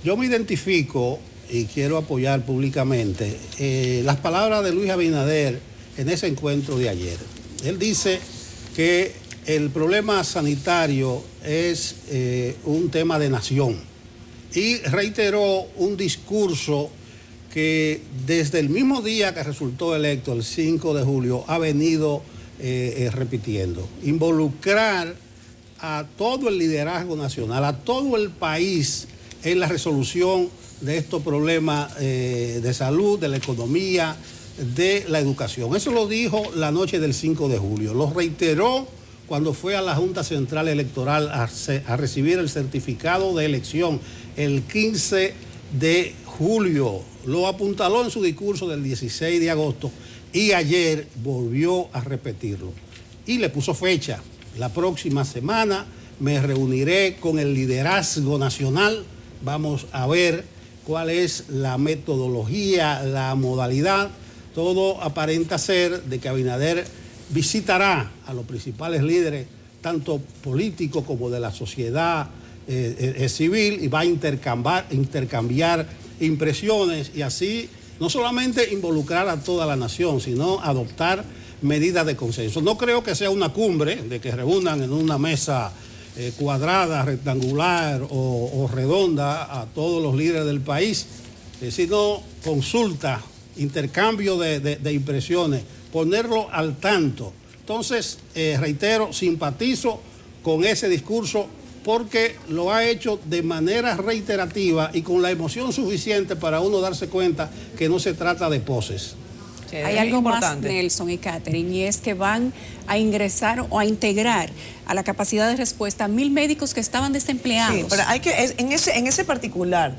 Yo me identifico y quiero apoyar públicamente las palabras de Luis Abinader en ese encuentro de ayer. Él dice que el problema sanitario es un tema de nación y reiteró un discurso que desde el mismo día que resultó electo, el 5 de julio, ha venido repitiendo. Involucrar a todo el liderazgo nacional, a todo el país en la resolución de estos problemas de salud, de la economía, de la educación. Eso lo dijo la noche del 5 de julio. Lo reiteró cuando fue a la Junta Central Electoral a recibir el certificado de elección el 15 de julio. Lo apuntaló en su discurso del 16 de agosto y ayer volvió a repetirlo. Y le puso fecha. La próxima semana me reuniré con el liderazgo nacional. Vamos a ver cuál es la metodología, la modalidad. Todo aparenta ser de que Abinader visitará a los principales líderes, tanto políticos como de la sociedad civil, y va a intercambiar impresiones y así no solamente involucrar a toda la nación, sino adoptar medidas de consenso. No creo que sea una cumbre de que reúnan en una mesa cuadrada, rectangular o redonda a todos los líderes del país, sino consulta, intercambio de impresiones, ponerlo al tanto. Entonces, reitero, simpatizo con ese discurso porque lo ha hecho de manera reiterativa y con la emoción suficiente para uno darse cuenta que no se trata de poses. Hay algo más, Nelson y Catherine, y es que van a ingresar o a integrar a la capacidad de respuesta a 1.000 médicos que estaban desempleados. Sí, pero hay que, en ese particular,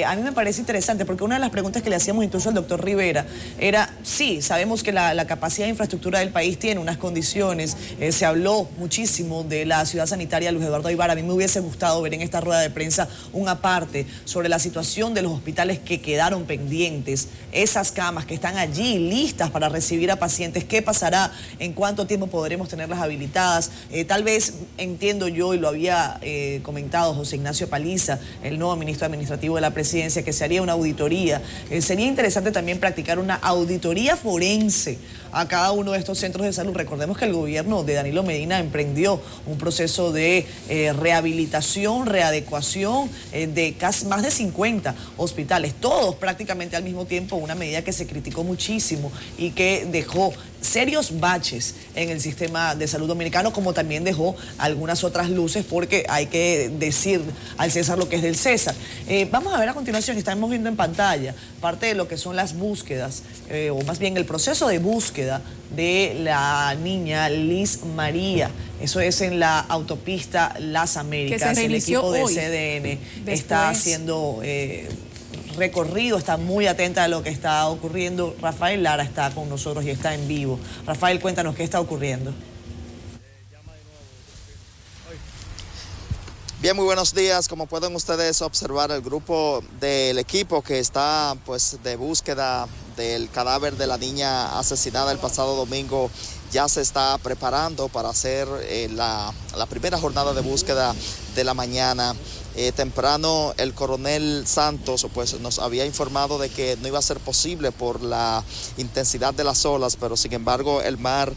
a mí me parece interesante, porque una de las preguntas que le hacíamos incluso al doctor Rivera era, sí, sabemos que la capacidad de infraestructura del país tiene unas condiciones, se habló muchísimo de la ciudad sanitaria Luis Eduardo Aybar. A mí me hubiese gustado ver en esta rueda de prensa una parte sobre la situación de los hospitales que quedaron pendientes, esas camas que están allí listas para recibir a pacientes, qué pasará, en cuánto tiempo podremos tenerlas habilitadas. Tal vez, entiendo yo, y lo había comentado José Ignacio Paliza, el nuevo ministro administrativo de la presidencia, que se haría una auditoría. Sería interesante también practicar una auditoría forense a cada uno de estos centros de salud. Recordemos que el gobierno de Danilo Medina emprendió un proceso de rehabilitación, readecuación de casi más de 50 hospitales, todos prácticamente al mismo tiempo, una medida que se criticó muchísimo y que dejó serios baches en el sistema de salud dominicano, como también dejó algunas otras luces, porque hay que decir al César lo que es del César. Vamos a ver a continuación, estamos viendo en pantalla parte de lo que son las búsquedas, o más bien el proceso de búsqueda de la niña Liz María. Eso es en la autopista Las Américas. El equipo de CDN está haciendo recorrido, está muy atenta a lo que está ocurriendo. Rafael Lara está con nosotros y está en vivo. Rafael, cuéntanos qué está ocurriendo. Bien, muy buenos días. Como pueden ustedes observar, el grupo del equipo que está pues de búsqueda del cadáver de la niña asesinada el pasado domingo ya se está preparando para hacer la primera jornada de búsqueda de la mañana. Temprano el coronel Santos pues nos había informado de que no iba a ser posible por la intensidad de las olas, pero sin embargo el mar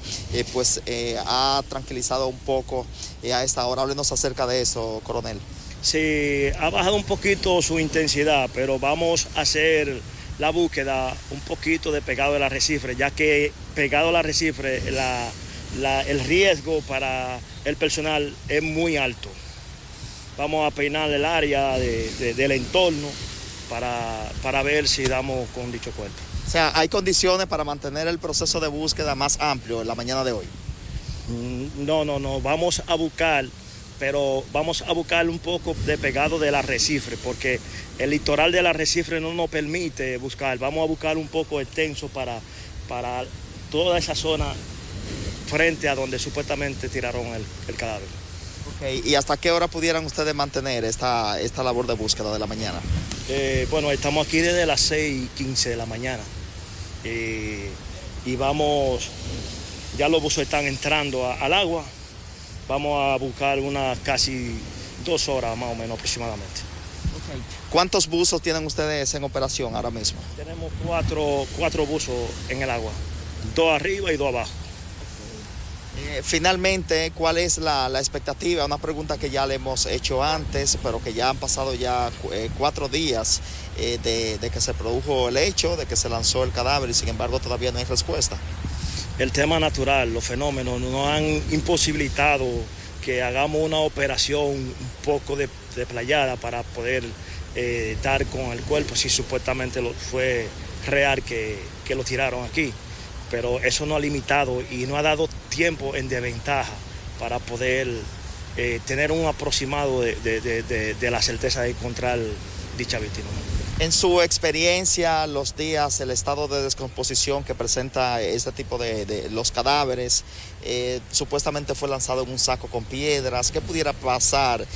ha tranquilizado un poco a esta hora. Háblenos acerca de eso, coronel. Sí, ha bajado un poquito su intensidad, pero vamos a hacer la búsqueda un poquito de pegado del arrecife, ya que pegado al arrecife el riesgo para el personal es muy alto. Vamos a peinar el área del entorno para ver si damos con dicho cuerpo. O sea, ¿hay condiciones para mantener el proceso de búsqueda más amplio en la mañana de hoy? No, vamos a buscar, pero vamos a buscar un poco de pegado del arrecife, porque el litoral del arrecife no nos permite buscar. Vamos a buscar un poco extenso para toda esa zona frente a donde supuestamente tiraron el cadáver. Okay. ¿Y hasta qué hora pudieran ustedes mantener esta labor de búsqueda de la mañana? Bueno, estamos aquí desde las 6:15 de la mañana y vamos, ya los buzos están entrando al agua Vamos a buscar unas casi 2 horas más o menos aproximadamente. ¿Cuántos buzos tienen ustedes en operación ahora mismo? Tenemos cuatro buzos en el agua, 2 arriba y 2 abajo. Finalmente, ¿cuál es la expectativa? Una pregunta que ya le hemos hecho antes, pero que ya han pasado ya 4 días de que se produjo el hecho, de que se lanzó el cadáver y sin embargo todavía no hay respuesta. El tema natural, los fenómenos nos han imposibilitado que hagamos una operación un poco desplayada para poder dar con el cuerpo si supuestamente fue real que lo tiraron aquí. Pero eso no ha limitado y no ha dado tiempo en desventaja para poder tener un aproximado de la certeza de encontrar dicha víctima. En su experiencia, los días, el estado de descomposición que presenta este tipo de los cadáveres, supuestamente fue lanzado en un saco con piedras. ¿Qué pudiera pasar?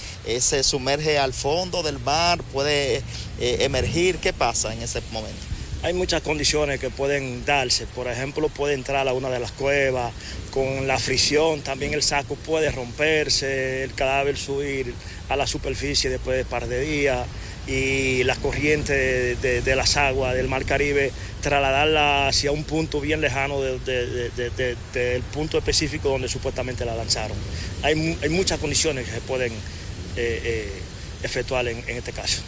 ¿Se sumerge al fondo del mar? ¿Puede emergir? ¿Qué pasa en ese momento? Hay muchas condiciones que pueden darse. Por ejemplo, puede entrar a una de las cuevas. Con la fricción también el saco puede romperse, el cadáver subir a la superficie después de un par de días y la corriente de las aguas del Mar Caribe trasladarla hacia un punto bien lejano del punto específico donde supuestamente la lanzaron. Hay muchas condiciones que se pueden efectuar en este caso.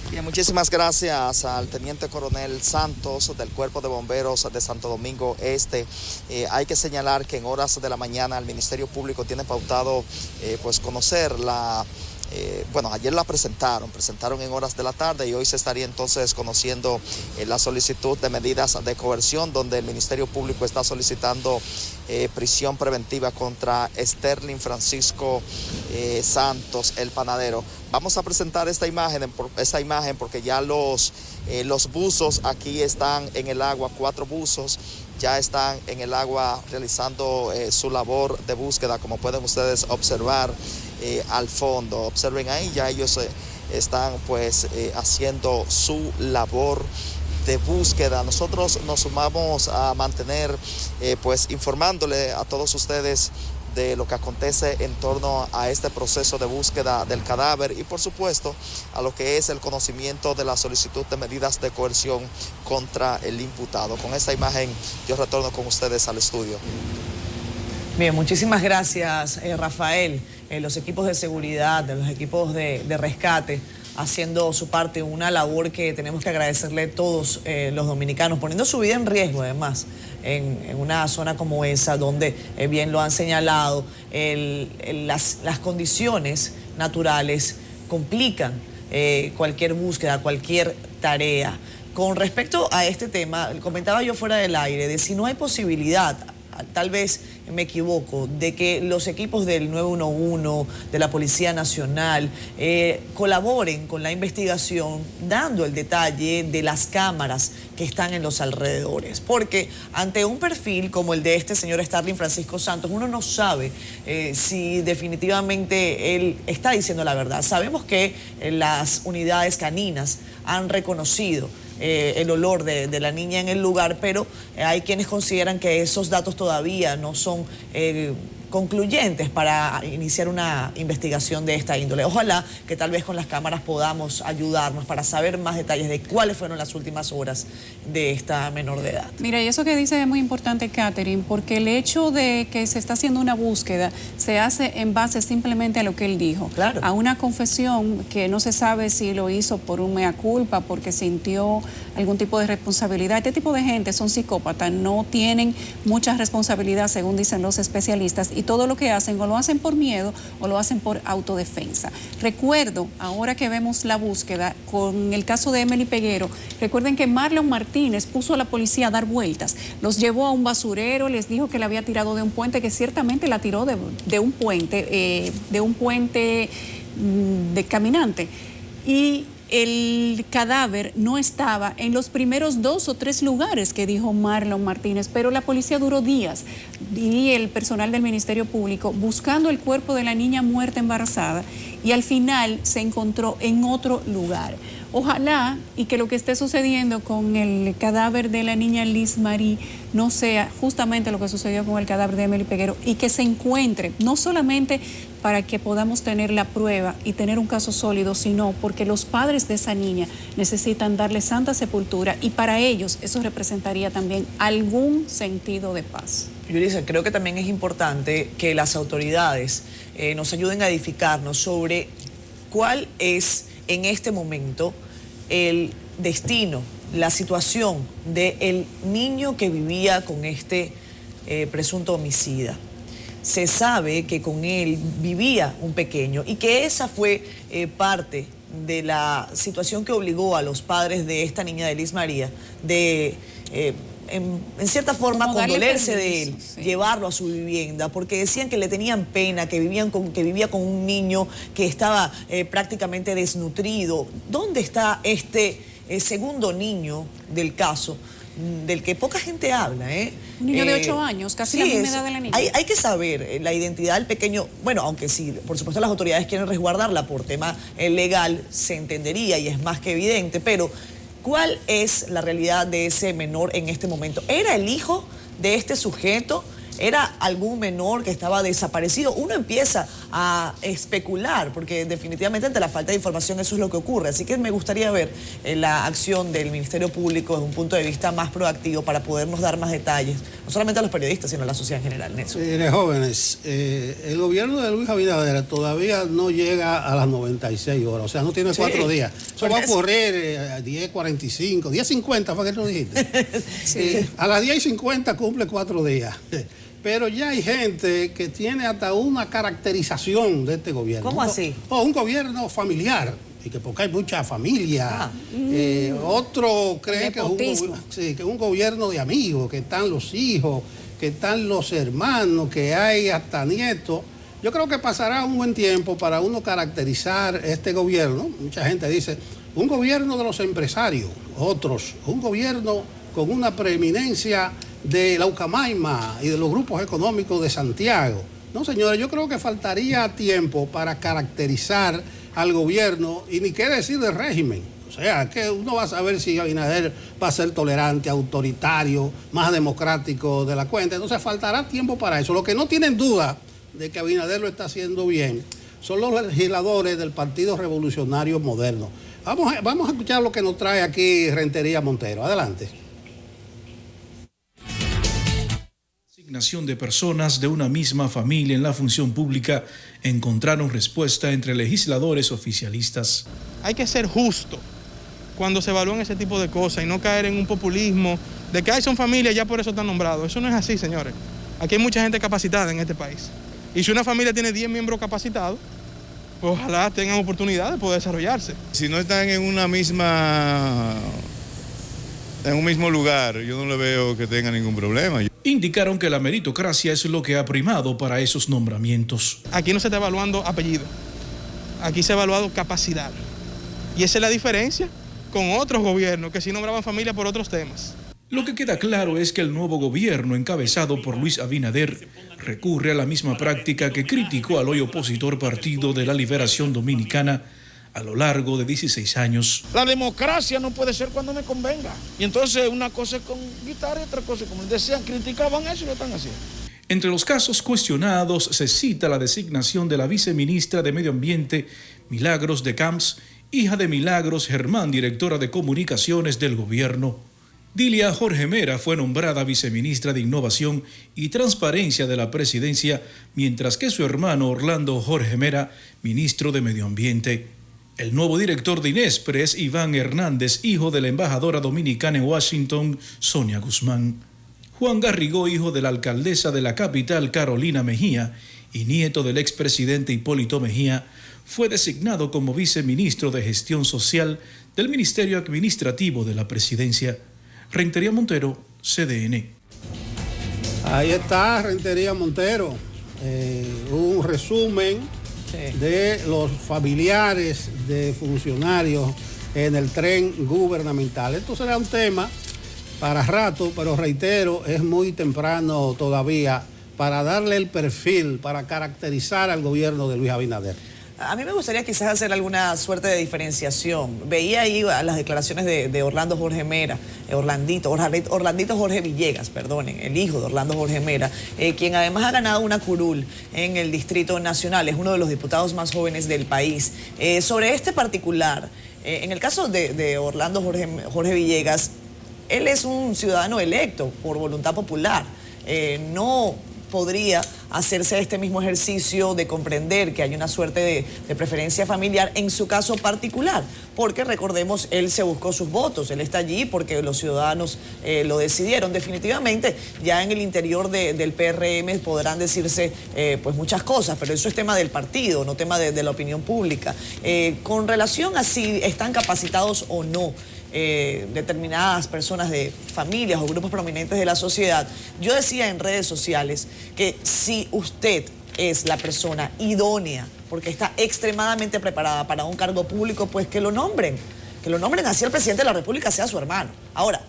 Bien, muchísimas gracias al Teniente Coronel Santos del Cuerpo de Bomberos de Santo Domingo Este. Hay que señalar que en horas de la mañana el Ministerio Público tiene pautado pues conocer ayer la presentaron en horas de la tarde y hoy se estaría entonces conociendo la solicitud de medidas de coerción donde el Ministerio Público está solicitando prisión preventiva contra Sterling Francisco Santos, el panadero. Vamos a presentar esta imagen porque ya los buzos aquí están en el agua, 4 buzos ya están en el agua realizando su labor de búsqueda, como pueden ustedes observar al fondo. Observen ahí, ya ellos están pues haciendo su labor de búsqueda. Nosotros nos sumamos a mantener pues informándole a todos ustedes de lo que acontece en torno a este proceso de búsqueda del cadáver y por supuesto a lo que es el conocimiento de la solicitud de medidas de coerción contra el imputado. Con esta imagen yo retorno con ustedes al estudio. Bien, muchísimas gracias, Rafael. Los equipos de seguridad, los equipos de rescate, haciendo su parte, una labor que tenemos que agradecerle todos los dominicanos, poniendo su vida en riesgo además, en una zona como esa, donde bien lo han señalado, las condiciones naturales complican cualquier búsqueda, cualquier tarea. Con respecto a este tema, comentaba yo fuera del aire, de si no hay posibilidad, tal vez me equivoco, de que los equipos del 911, de la Policía Nacional, colaboren con la investigación, dando el detalle de las cámaras que están en los alrededores. Porque ante un perfil como el de este señor Sterling Francisco Santos, uno no sabe si definitivamente él está diciendo la verdad. Sabemos que las unidades caninas han reconocido el olor de la niña en el lugar, pero hay quienes consideran que esos datos todavía no son concluyentes para iniciar una investigación de esta índole. Ojalá que tal vez con las cámaras podamos ayudarnos para saber más detalles de cuáles fueron las últimas horas de esta menor de edad. Mira, y eso que dice es muy importante, Catherine, porque el hecho de que se está haciendo una búsqueda se hace en base simplemente a lo que él dijo. Claro. A una confesión que no se sabe si lo hizo por un mea culpa, porque sintió algún tipo de responsabilidad. Este tipo de gente son psicópatas, no tienen mucha responsabilidad, según dicen los especialistas, y todo lo que hacen o lo hacen por miedo o lo hacen por autodefensa. Recuerdo, ahora que vemos la búsqueda, con el caso de Emily Peguero, recuerden que Marlon Martínez puso a la policía a dar vueltas, los llevó a un basurero, les dijo que la había tirado de un puente, que ciertamente la tiró de un puente de caminante, y el cadáver no estaba en los primeros 2 o 3 lugares que dijo Marlon Martínez, pero la policía duró días y el personal del Ministerio Público buscando el cuerpo de la niña muerta embarazada y al final se encontró en otro lugar. Ojalá y que lo que esté sucediendo con el cadáver de la niña Liz Marie no sea justamente lo que sucedió con el cadáver de Emily Peguero, y que se encuentre, no solamente para que podamos tener la prueba y tener un caso sólido, sino porque los padres de esa niña necesitan darle santa sepultura, y para ellos eso representaría también algún sentido de paz. Yulisa, creo que también es importante que las autoridades nos ayuden a edificarnos sobre cuál es en este momento el destino, la situación del niño que vivía con este presunto homicida. Se sabe que con él vivía un pequeño y que esa fue parte de la situación que obligó a los padres de esta niña de Liz María de, en cierta forma, condolerse de él, sí, llevarlo a su vivienda, porque decían que le tenían pena, que vivía con un niño que estaba prácticamente desnutrido. ¿Dónde está este segundo niño del caso, del que poca gente habla? Un niño de 8 años, casi la misma edad de la niña. Hay que saber la identidad del pequeño. Bueno, aunque sí, por supuesto las autoridades quieren resguardarla por tema legal, se entendería y es más que evidente, pero ¿cuál es la realidad de ese menor en este momento? ¿Era el hijo de este sujeto? ¿Era algún menor que estaba desaparecido? Uno empieza a especular, porque definitivamente ante la falta de información eso es lo que ocurre. Así que me gustaría ver la acción del Ministerio Público desde un punto de vista más proactivo para podernos dar más detalles, no solamente a los periodistas, sino a la sociedad en general. Nelson. Jóvenes, el gobierno de Luis Abinader todavía no llega a las 96 horas, o sea, no tiene 4 días. Eso va a ocurrir a 10:45, 10:50 fue que tú dijiste. Sí. A las 10:50 cumple 4 días. Pero ya hay gente que tiene hasta una caracterización de este gobierno. ¿Cómo así? Un gobierno familiar, y que porque hay mucha familia. Otro cree que es un gobierno de amigos, que están los hijos, que están los hermanos, que hay hasta nietos. Yo creo que pasará un buen tiempo para uno caracterizar este gobierno. Mucha gente dice, un gobierno de los empresarios, otros, un gobierno con una preeminencia de la Ucamaima y de los grupos económicos de Santiago. No, señores, yo creo que faltaría tiempo para caracterizar al gobierno, y ni qué decir del régimen. O sea, que uno va a saber si Abinader va a ser tolerante, autoritario, más democrático de la cuenta. Entonces faltará tiempo para eso. Lo que no tienen duda de que Abinader lo está haciendo bien son los legisladores del Partido Revolucionario Moderno. Vamos a escuchar lo que nos trae aquí Rentería Montero. Adelante. Asignación de personas de una misma familia en la función pública encontraron respuesta entre legisladores oficialistas. Hay que ser justo cuando se evalúan ese tipo de cosas y no caer en un populismo de que son familias, ya por eso están nombrados. Eso no es así, señores. Aquí hay mucha gente capacitada en este país. Y si una familia tiene 10 miembros capacitados, pues ojalá tengan oportunidad de poder desarrollarse. Si no están en un mismo lugar, yo no le veo que tengan ningún problema. Indicaron que la meritocracia es lo que ha primado para esos nombramientos. Aquí no se está evaluando apellido, aquí se ha evaluado capacidad. Y esa es la diferencia con otros gobiernos que sí nombraban familia por otros temas. Lo que queda claro es que el nuevo gobierno, encabezado por Luis Abinader, recurre a la misma práctica que criticó al hoy opositor Partido de la Liberación Dominicana a lo largo de 16 años. La democracia no puede ser cuando me convenga. Y entonces una cosa es con guitarra y otra cosa, como decían, criticaban eso y lo están haciendo. Entre los casos cuestionados se cita la designación de la viceministra de Medio Ambiente, Milagros de Camps, hija de Milagros Germán, directora de comunicaciones del gobierno. Dilia Jorge Mera fue nombrada viceministra de Innovación y Transparencia de la Presidencia, mientras que su hermano Orlando Jorge Mera, ministro de Medio Ambiente. El nuevo director de INESPRE es Iván Hernández, hijo de la embajadora dominicana en Washington, Sonia Guzmán. Juan Garrigó, hijo de la alcaldesa de la capital, Carolina Mejía, y nieto del expresidente Hipólito Mejía, fue designado como viceministro de Gestión Social del Ministerio Administrativo de la Presidencia. Rentería Montero, CDN. Ahí está Rentería Montero, un resumen de los familiares de funcionarios en el tren gubernamental. Esto será un tema para rato, pero reitero, es muy temprano todavía para darle el perfil, para caracterizar al gobierno de Luis Abinader. A mí me gustaría quizás hacer alguna suerte de diferenciación. Veía ahí las declaraciones de Orlando Jorge Mera, Orlandito Jorge Villegas, perdonen, el hijo de Orlando Jorge Mera, quien además ha ganado una curul en el Distrito Nacional, es uno de los diputados más jóvenes del país. Sobre este particular, en el caso de Orlando Jorge Villegas, él es un ciudadano electo por voluntad popular. No podría hacerse este mismo ejercicio de comprender que hay una suerte de preferencia familiar en su caso particular, porque recordemos, él se buscó sus votos, él está allí porque los ciudadanos lo decidieron. Definitivamente, ya en el interior del PRM podrán decirse pues muchas cosas, pero eso es tema del partido, no tema de la opinión pública. Con relación a si están capacitados o no determinadas personas de familias o grupos prominentes de la sociedad, yo decía en redes sociales que si usted es la persona idónea porque está extremadamente preparada para un cargo público, pues que lo nombren así el presidente de la República sea su hermano. Ahora,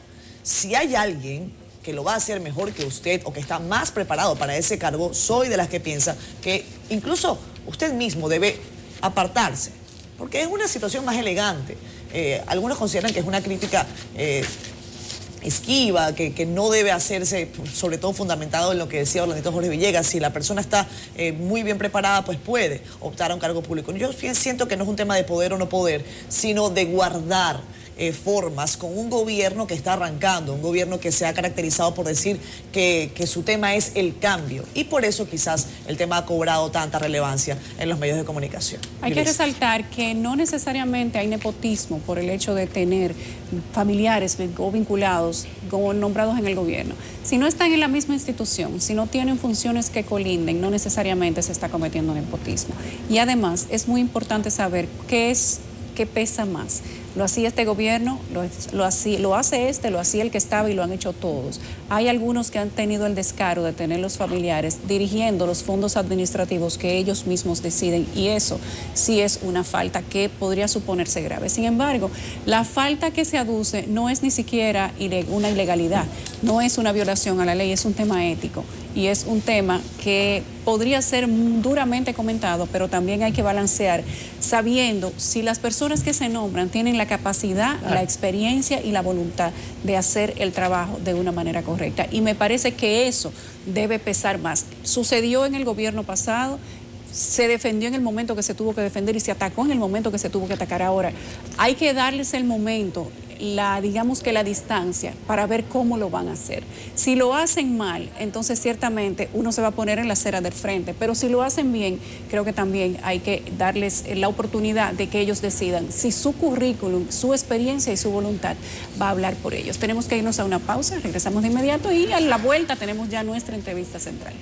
si hay alguien que lo va a hacer mejor que usted o que está más preparado para ese cargo, soy de las que piensa que incluso usted mismo debe apartarse, porque es una situación más elegante. Algunos consideran que es una crítica esquiva, que no debe hacerse, sobre todo fundamentado en lo que decía Orlandito Jorge Villegas. Si la persona está muy bien preparada, pues puede optar a un cargo público. Yo siento que no es un tema de poder o no poder, sino de guardar formas con un gobierno que está arrancando, un gobierno que se ha caracterizado por decir que su tema es el cambio, y por eso quizás el tema ha cobrado tanta relevancia en los medios de comunicación. Hay que resaltar que no necesariamente hay nepotismo por el hecho de tener familiares o vinculados o nombrados en el gobierno. Si no están en la misma institución, si no tienen funciones que colinden, no necesariamente se está cometiendo nepotismo. Y además es muy importante saber qué pesa más. Lo hacía este gobierno, lo hace este, lo hacía el que estaba y lo han hecho todos. Hay algunos que han tenido el descaro de tener los familiares dirigiendo los fondos administrativos que ellos mismos deciden, y eso sí es una falta que podría suponerse grave. Sin embargo, la falta que se aduce no es ni siquiera una ilegalidad, no es una violación a la ley, es un tema ético. Y es un tema que podría ser duramente comentado, pero también hay que balancear sabiendo si las personas que se nombran tienen la capacidad, la experiencia y la voluntad de hacer el trabajo de una manera correcta. Y me parece que eso debe pesar más. Sucedió en el gobierno pasado, se defendió en el momento que se tuvo que defender y se atacó en el momento que se tuvo que atacar. Ahora, hay que darles el momento, digamos que la distancia, para ver cómo lo van a hacer. Si lo hacen mal, entonces ciertamente uno se va a poner en la acera del frente, pero si lo hacen bien, creo que también hay que darles la oportunidad de que ellos decidan si su currículum, su experiencia y su voluntad va a hablar por ellos. Tenemos que irnos a una pausa, regresamos de inmediato y a la vuelta tenemos ya nuestra entrevista central.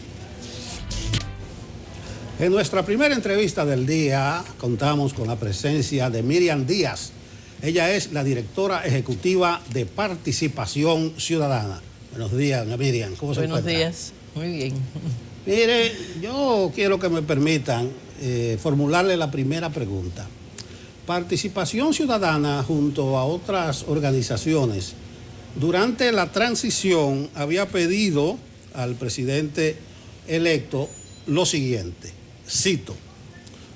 En nuestra primera entrevista del día contamos con la presencia de Miriam Díaz. Ella es la directora ejecutiva de Participación Ciudadana. Buenos días, Miriam. ¿Cómo se encuentra? Buenos días, muy bien. Mire, yo quiero que me permitan formularle la primera pregunta. Participación Ciudadana, junto a otras organizaciones, durante la transición había pedido al presidente electo lo siguiente, cito: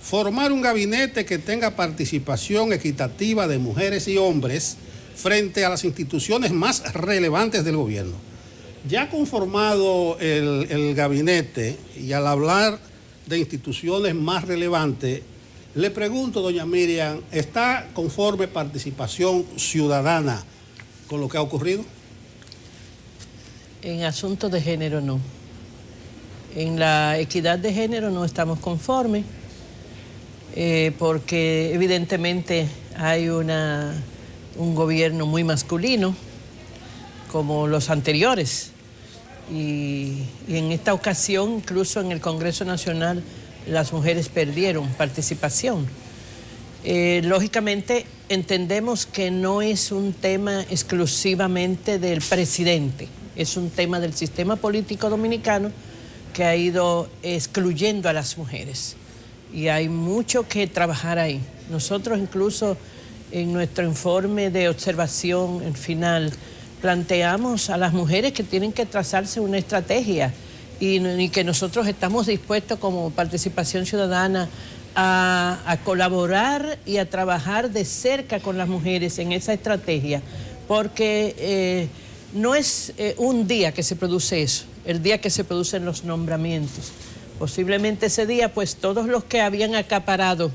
formar un gabinete que tenga participación equitativa de mujeres y hombres frente a las instituciones más relevantes del gobierno. Ya conformado el gabinete, y al hablar de instituciones más relevantes, le pregunto, doña Miriam, ¿está conforme Participación Ciudadana con lo que ha ocurrido? En asuntos de género no. En la equidad de género no estamos conformes. Porque evidentemente hay un gobierno muy masculino, como los anteriores, y en esta ocasión, incluso en el Congreso Nacional, las mujeres perdieron participación. Lógicamente, entendemos que no es un tema exclusivamente del presidente, es un tema del sistema político dominicano que ha ido excluyendo a las mujeres. Y hay mucho que trabajar ahí. Nosotros incluso en nuestro informe de observación, el final, planteamos a las mujeres que tienen que trazarse una estrategia y que nosotros estamos dispuestos como Participación Ciudadana a colaborar y a trabajar de cerca con las mujeres en esa estrategia, porque no es un día que se produce eso, el día que se producen los nombramientos. Posiblemente ese día, pues todos los que habían acaparado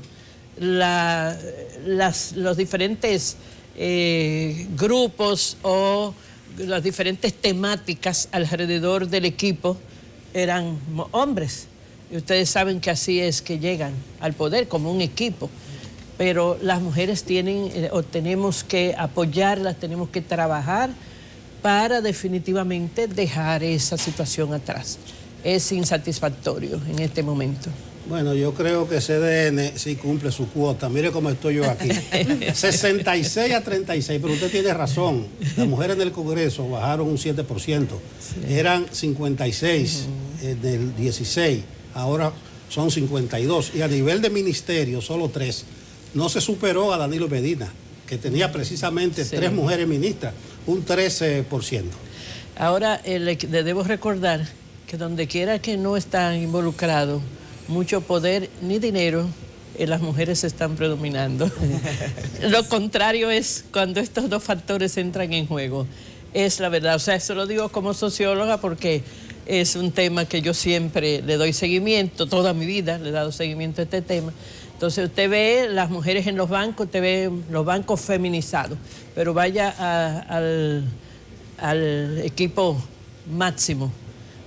los diferentes grupos o las diferentes temáticas alrededor del equipo eran hombres. Y ustedes saben que así es que llegan al poder, como un equipo. Pero las mujeres tienen o tenemos que apoyarlas, tenemos que trabajar para definitivamente dejar esa situación atrás. Es insatisfactorio en este momento. Bueno, yo creo que CDN sí cumple su cuota. Mire cómo estoy yo aquí. 66 a 36, pero usted tiene razón. Las mujeres en el Congreso bajaron un 7%. Sí. Eran 56 del 16, ahora son 52. Y a nivel de ministerio, solo 3. No se superó a Danilo Medina, que tenía precisamente 3 mujeres ministras, un 13%. Ahora, le debo recordar que donde quiera que no están involucrados mucho poder ni dinero, las mujeres están predominando. Lo contrario es cuando estos dos factores entran en juego. Es la verdad. O sea, eso lo digo como socióloga porque es un tema que yo siempre le doy seguimiento, toda mi vida le he dado seguimiento a este tema. Entonces usted ve las mujeres en los bancos, usted ve los bancos feminizados, pero vaya al equipo máximo,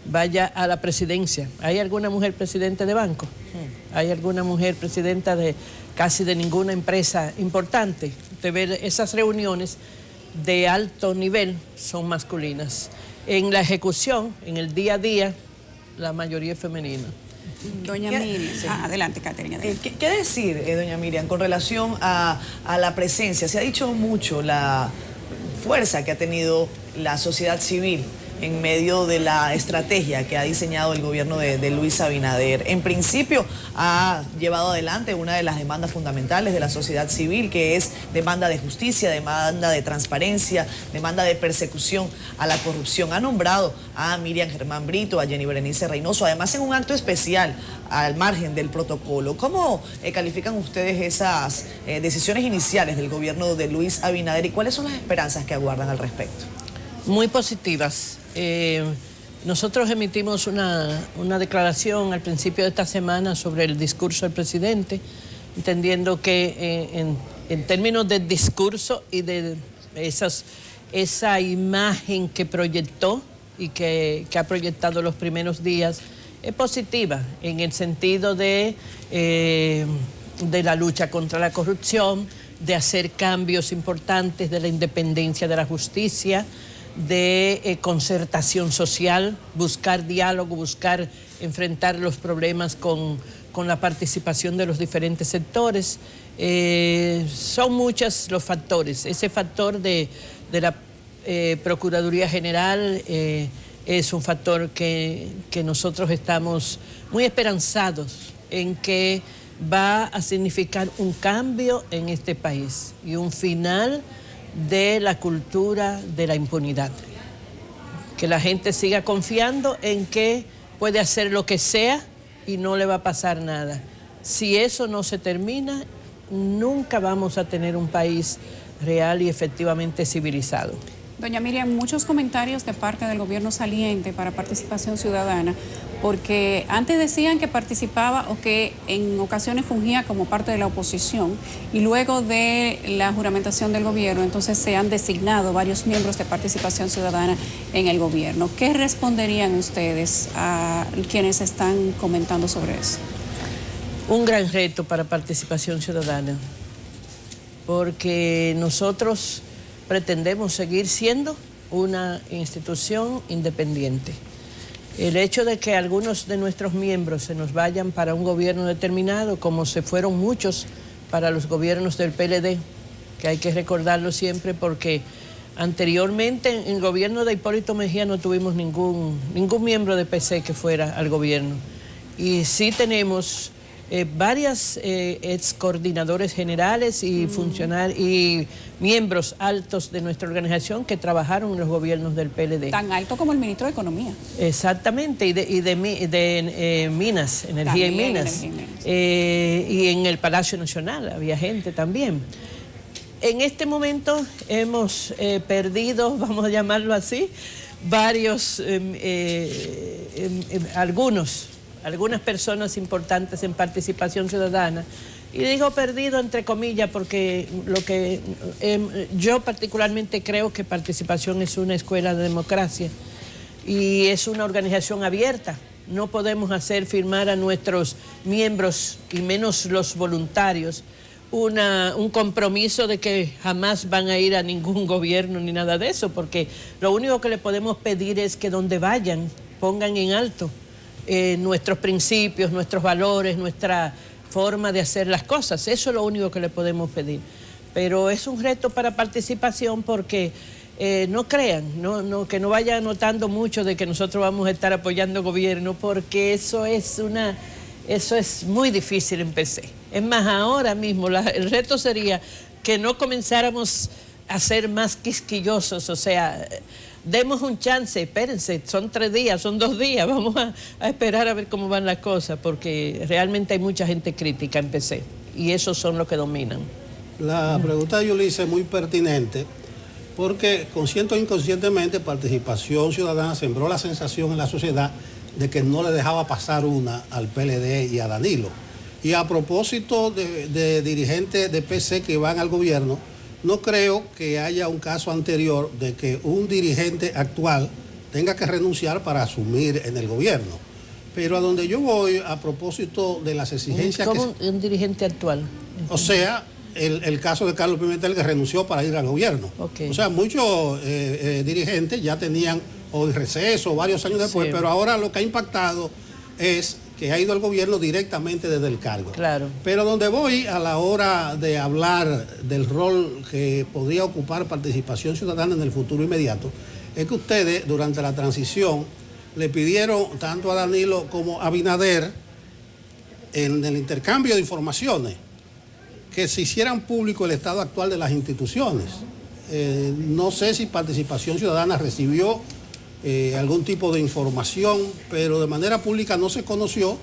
vaya a la presidencia. ¿Hay alguna mujer presidente de banco? ¿Hay alguna mujer presidenta de casi de ninguna empresa importante? Usted ve esas reuniones de alto nivel son masculinas. En la ejecución, en el día a día, la mayoría es femenina. Doña Miriam, adelante, Caterina. ¿Qué decir, doña Miriam, con relación a la presencia? Se ha dicho mucho la fuerza que ha tenido la sociedad civil en medio de la estrategia que ha diseñado el gobierno de Luis Abinader. En principio ha llevado adelante una de las demandas fundamentales de la sociedad civil, que es demanda de justicia, demanda de transparencia, demanda de persecución a la corrupción. Ha nombrado a Miriam Germán Brito, a Jenny Berenice Reynoso, además en un acto especial al margen del protocolo. ¿Cómo califican ustedes esas decisiones iniciales del gobierno de Luis Abinader y cuáles son las esperanzas que aguardan al respecto? Muy positivas. Nosotros emitimos una declaración al principio de esta semana sobre el discurso del presidente, entendiendo que en términos de discurso y de esa imagen que proyectó y que ha proyectado los primeros días, es positiva en el sentido de la lucha contra la corrupción, de hacer cambios importantes, de la independencia de la justicia, de concertación social, buscar diálogo, buscar enfrentar los problemas con la participación de los diferentes sectores. Son muchos los factores. Ese factor de la Procuraduría General es un factor que nosotros estamos muy esperanzados en que va a significar un cambio en este país y un final de la cultura de la impunidad. Que la gente siga confiando en que puede hacer lo que sea y no le va a pasar nada. Si eso no se termina, nunca vamos a tener un país real y efectivamente civilizado. Doña Miriam, muchos comentarios de parte del gobierno saliente para participación ciudadana, porque antes decían que participaba o que en ocasiones fungía como parte de la oposición y luego de la juramentación del gobierno, entonces se han designado varios miembros de participación ciudadana en el gobierno. ¿Qué responderían ustedes a quienes están comentando sobre eso? Un gran reto para participación ciudadana, porque nosotros pretendemos seguir siendo una institución independiente. El hecho de que algunos de nuestros miembros se nos vayan para un gobierno determinado, como se fueron muchos para los gobiernos del PLD, que hay que recordarlo siempre porque anteriormente en el gobierno de Hipólito Mejía no tuvimos ningún miembro de PC que fuera al gobierno. Y sí tenemos varias ex coordinadores generales y y miembros altos de nuestra organización que trabajaron en los gobiernos del PLD. Tan alto como el ministro de Economía. Exactamente, y de Minas, Energía y Minas. Y en el Palacio Nacional había gente también. En este momento hemos perdido, vamos a llamarlo así, varios, algunas personas importantes en participación ciudadana. Y digo perdido entre comillas porque yo particularmente creo que Participación es una escuela de democracia y es una organización abierta. No podemos hacer firmar a nuestros miembros y menos los voluntarios un compromiso de que jamás van a ir a ningún gobierno ni nada de eso, porque lo único que le podemos pedir es que donde vayan pongan en alto nuestros principios, nuestros valores, nuestra forma de hacer las cosas. Eso es lo único que le podemos pedir. Pero es un reto para Participación porque no crean, que no vayan notando mucho de que nosotros vamos a estar apoyando gobierno, porque eso es muy difícil en PC. Es más, ahora mismo el reto sería que no comenzáramos a ser más quisquillosos, o sea, demos un chance, espérense, son 3 días, son 2 días, vamos a esperar a ver cómo van las cosas, porque realmente hay mucha gente crítica en PC y esos son los que dominan. La pregunta de Yulisa es muy pertinente porque consciente o inconscientemente Participación Ciudadana sembró la sensación en la sociedad de que no le dejaba pasar una al PLD y a Danilo. Y a propósito de dirigentes de PC que van al gobierno, no creo que haya un caso anterior de que un dirigente actual tenga que renunciar para asumir en el gobierno. Pero a donde yo voy, a propósito de las exigencias... ¿Cómo un dirigente actual? O sea, el caso de Carlos Pimentel, que renunció para ir al gobierno. Okay. O sea, muchos dirigentes ya tenían o de receso varios años después, sí. Pero ahora lo que ha impactado es que ha ido al gobierno directamente desde el cargo. Claro. Pero donde voy a la hora de hablar del rol que podría ocupar Participación Ciudadana en el futuro inmediato, es que ustedes durante la transición le pidieron tanto a Danilo como a Abinader en el intercambio de informaciones que se hicieran público el estado actual de las instituciones. No sé si Participación Ciudadana recibió algún tipo de información, pero de manera pública no se conoció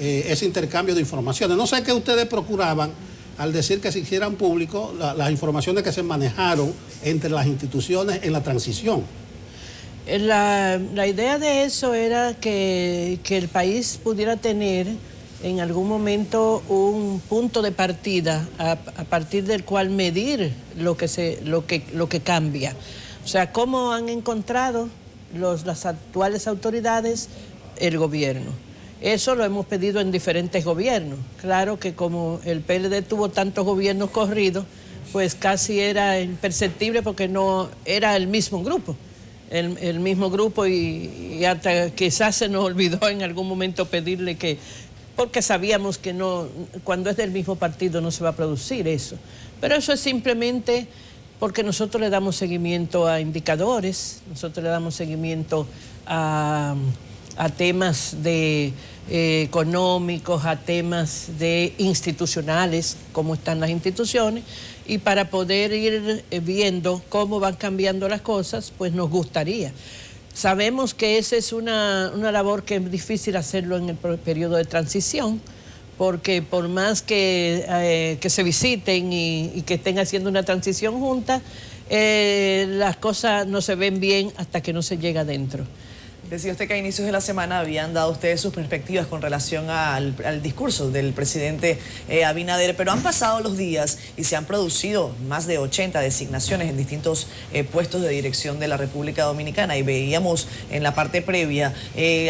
ese intercambio de informaciones. No sé qué ustedes procuraban al decir que se hicieran público las informaciones que se manejaron entre las instituciones en la transición. La idea de eso era que el país pudiera tener en algún momento un punto de partida a partir del cual medir lo que cambia. O sea, cómo han encontrado las actuales autoridades el gobierno. Eso lo hemos pedido en diferentes gobiernos. Claro que como el PLD tuvo tantos gobiernos corridos, pues casi era imperceptible porque no era el mismo grupo. El mismo grupo y hasta quizás se nos olvidó en algún momento pedirle que, porque sabíamos que no, cuando es del mismo partido no se va a producir eso. Pero eso es simplemente porque nosotros le damos seguimiento a indicadores, nosotros le damos seguimiento a temas económicos, a temas institucionales, cómo están las instituciones, y para poder ir viendo cómo van cambiando las cosas, pues nos gustaría. Sabemos que esa es una labor que es difícil hacerlo en el periodo de transición, porque por más que se visiten y que estén haciendo una transición juntas, las cosas no se ven bien hasta que no se llega adentro. Decía usted que a inicios de la semana habían dado ustedes sus perspectivas con relación al discurso del presidente Abinader, pero han pasado los días y se han producido más de 80 designaciones en distintos puestos de dirección de la República Dominicana, y veíamos en la parte previa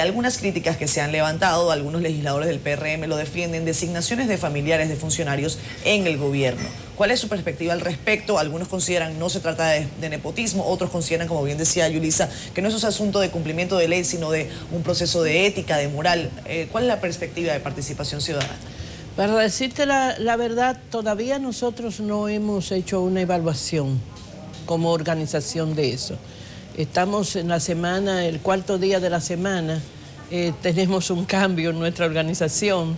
algunas críticas que se han levantado, algunos legisladores del PRM lo defienden, designaciones de familiares de funcionarios en el gobierno. ¿Cuál es su perspectiva al respecto? Algunos consideran no se trata de nepotismo, otros consideran, como bien decía Yulisa, que no es un asunto de cumplimiento de ley, sino de un proceso de ética, de moral. ¿Cuál es la perspectiva de Participación Ciudadana? Para decirte la verdad, todavía nosotros no hemos hecho una evaluación como organización de eso. Estamos en la semana, el 4º día de la semana, tenemos un cambio en nuestra organización.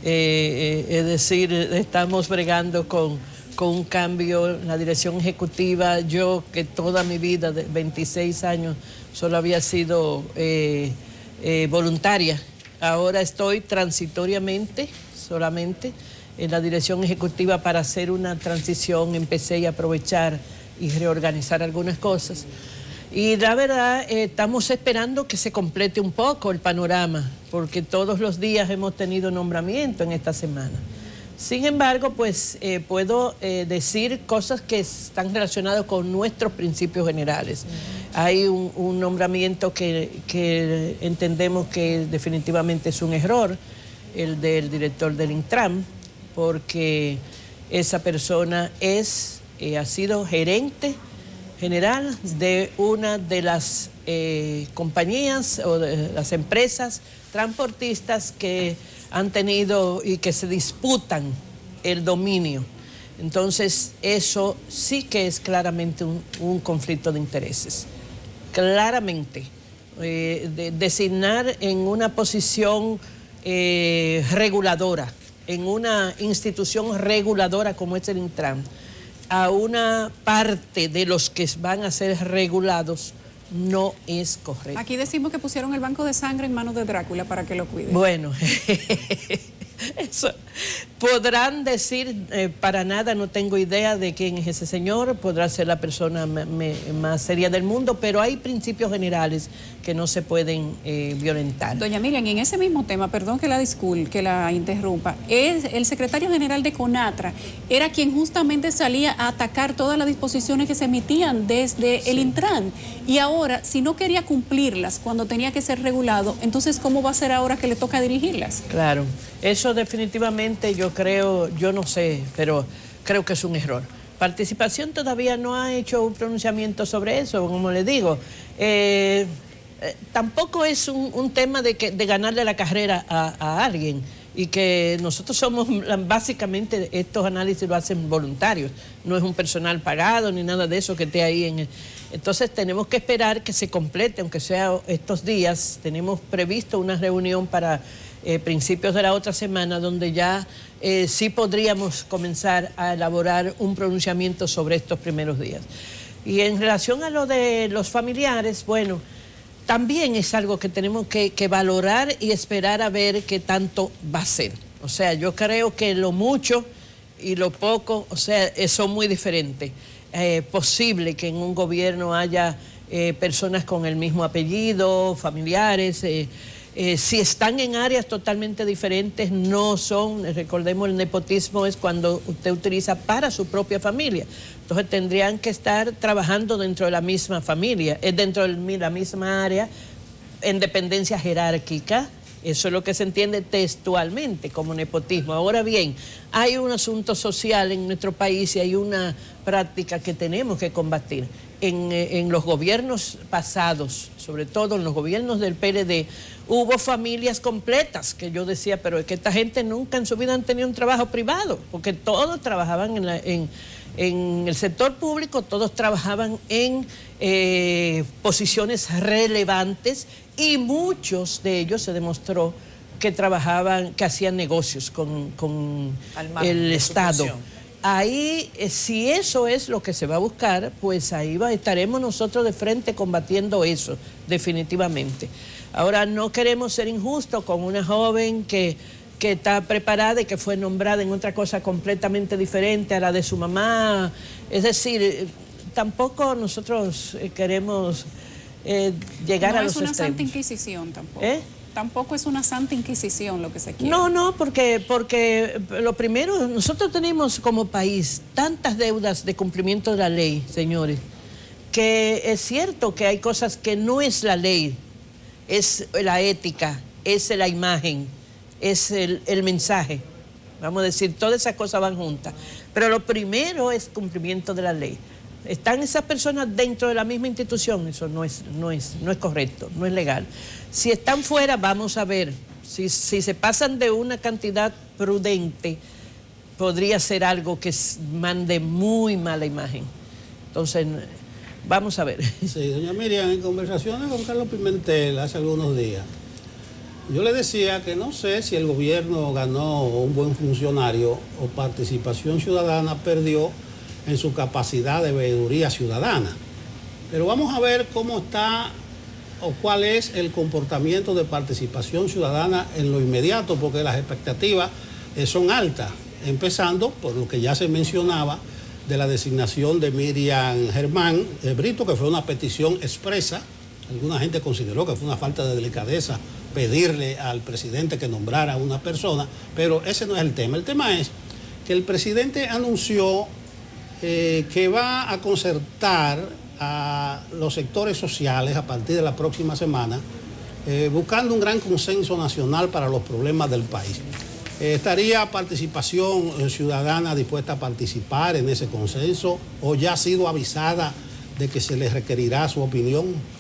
Es decir, estamos bregando con un cambio en la dirección ejecutiva. Yo, que toda mi vida, de 26 años, solo había sido voluntaria. Ahora estoy transitoriamente, solamente, en la dirección ejecutiva para hacer una transición. Empecé a aprovechar y reorganizar algunas cosas. Y la verdad, estamos esperando que se complete un poco el panorama, porque todos los días hemos tenido nombramiento en esta semana. Sin embargo, pues puedo decir cosas que están relacionadas con nuestros principios generales. Hay un nombramiento que entendemos que definitivamente es un error, el del director del Intram, porque esa persona ha sido gerente general de una de las compañías o de las empresas transportistas que han tenido y que se disputan el dominio. Entonces, eso sí que es claramente un conflicto de intereses. Claramente, designar en una posición reguladora, en una institución reguladora como es el Intram, a una parte de los que van a ser regulados, no es correcto. Aquí decimos que pusieron el banco de sangre en manos de Drácula para que lo cuide. Bueno, eso podrán decir, para nada, no tengo idea de quién es ese señor, podrá ser la persona más seria del mundo, pero hay principios generales que no se pueden violentar. Doña Miriam, y en ese mismo tema, perdón que la interrumpa, el secretario general de CONATRA era quien justamente salía a atacar todas las disposiciones que se emitían desde el Intran, y ahora, si no quería cumplirlas cuando tenía que ser regulado, entonces ¿cómo va a ser ahora que le toca dirigirlas? Claro, eso definitivamente yo no sé, pero creo que es un error. Participación todavía no ha hecho un pronunciamiento sobre eso, como le digo. Tampoco es un tema de ganarle la carrera a alguien, y que nosotros somos, básicamente estos análisis lo hacen voluntarios, no es un personal pagado ni nada de eso que esté ahí. Entonces tenemos que esperar que se complete, aunque sea estos días. Tenemos previsto una reunión para principios de la otra semana, donde ya sí podríamos comenzar a elaborar un pronunciamiento sobre estos primeros días. Y en relación a lo de los familiares, bueno, también es algo que tenemos que valorar y esperar a ver qué tanto va a ser. O sea, yo creo que lo mucho y lo poco, o sea, son muy diferentes. Posible que en un gobierno haya personas con el mismo apellido, familiares. Si están en áreas totalmente diferentes, no son, recordemos, el nepotismo es cuando usted utiliza para su propia familia. Entonces tendrían que estar trabajando dentro de la misma familia, dentro de la misma área, en dependencia jerárquica. Eso es lo que se entiende textualmente como nepotismo. Ahora bien, hay un asunto social en nuestro país y hay una práctica que tenemos que combatir. En los gobiernos pasados, sobre todo en los gobiernos del PLD, hubo familias completas que yo decía, pero es que esta gente nunca en su vida han tenido un trabajo privado, porque todos trabajaban en el sector público, todos trabajaban en posiciones relevantes, y muchos de ellos se demostró que trabajaban, que hacían negocios con el Estado. Ahí, si eso es lo que se va a buscar, pues ahí estaremos nosotros de frente combatiendo eso, definitivamente. Ahora, no queremos ser injustos con una joven que está preparada y que fue nombrada en otra cosa completamente diferente a la de su mamá. Es decir, tampoco nosotros queremos llegar a los extremos. No es una santa inquisición tampoco. Tampoco es una santa inquisición lo que se quiere. No, porque lo primero, nosotros tenemos como país tantas deudas de cumplimiento de la ley, señores, que es cierto que hay cosas que no es la ley, es la ética, es la imagen, es el mensaje. Vamos a decir, todas esas cosas van juntas. Pero lo primero es cumplimiento de la ley. Están esas personas dentro de la misma institución, eso no es correcto, no es legal. Si están fuera, vamos a ver, si se pasan de una cantidad prudente, podría ser algo que mande muy mala imagen. Entonces, vamos a ver. Sí, doña Miriam, en conversaciones con Carlos Pimentel hace algunos días, Yo le decía que no sé si el gobierno ganó un buen funcionario o Participación Ciudadana perdió en su capacidad de veeduría ciudadana. Pero vamos a ver cómo está o cuál es el comportamiento de Participación Ciudadana en lo inmediato, porque las expectativas son altas, empezando por lo que ya se mencionaba de la designación de Miriam Germán Brito, que fue una petición expresa. Alguna gente consideró que fue una falta de delicadeza pedirle al presidente que nombrara a una persona, pero ese no es el tema. El tema es que el presidente anunció que va a concertar a los sectores sociales a partir de la próxima semana, buscando un gran consenso nacional para los problemas del país. ¿Estaría Participación Ciudadana dispuesta a participar en ese consenso o ya ha sido avisada de que se les requerirá su opinión?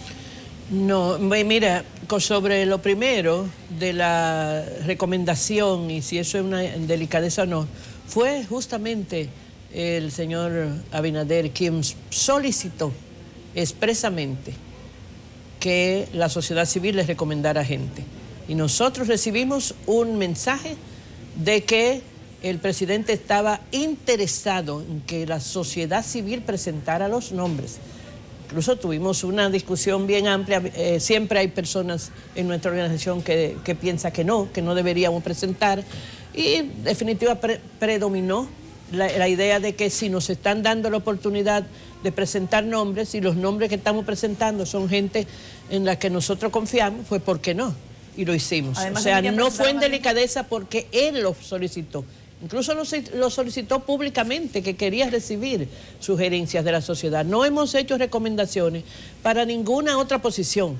No, mira, sobre lo primero de la recomendación y si eso es una delicadeza o no, fue justamente el señor Abinader quien solicitó expresamente que la sociedad civil les recomendara gente. Y nosotros recibimos un mensaje de que el presidente estaba interesado en que la sociedad civil presentara los nombres. Incluso tuvimos una discusión bien amplia. Siempre hay personas en nuestra organización que piensan que no deberíamos presentar. Y definitivamente predominó la idea de que si nos están dando la oportunidad de presentar nombres y los nombres que estamos presentando son gente en la que nosotros confiamos, pues ¿por qué no? Y lo hicimos. Además, o sea, no fue en delicadeza porque él lo solicitó. Incluso lo solicitó públicamente, que quería recibir sugerencias de la sociedad. No hemos hecho recomendaciones para ninguna otra posición,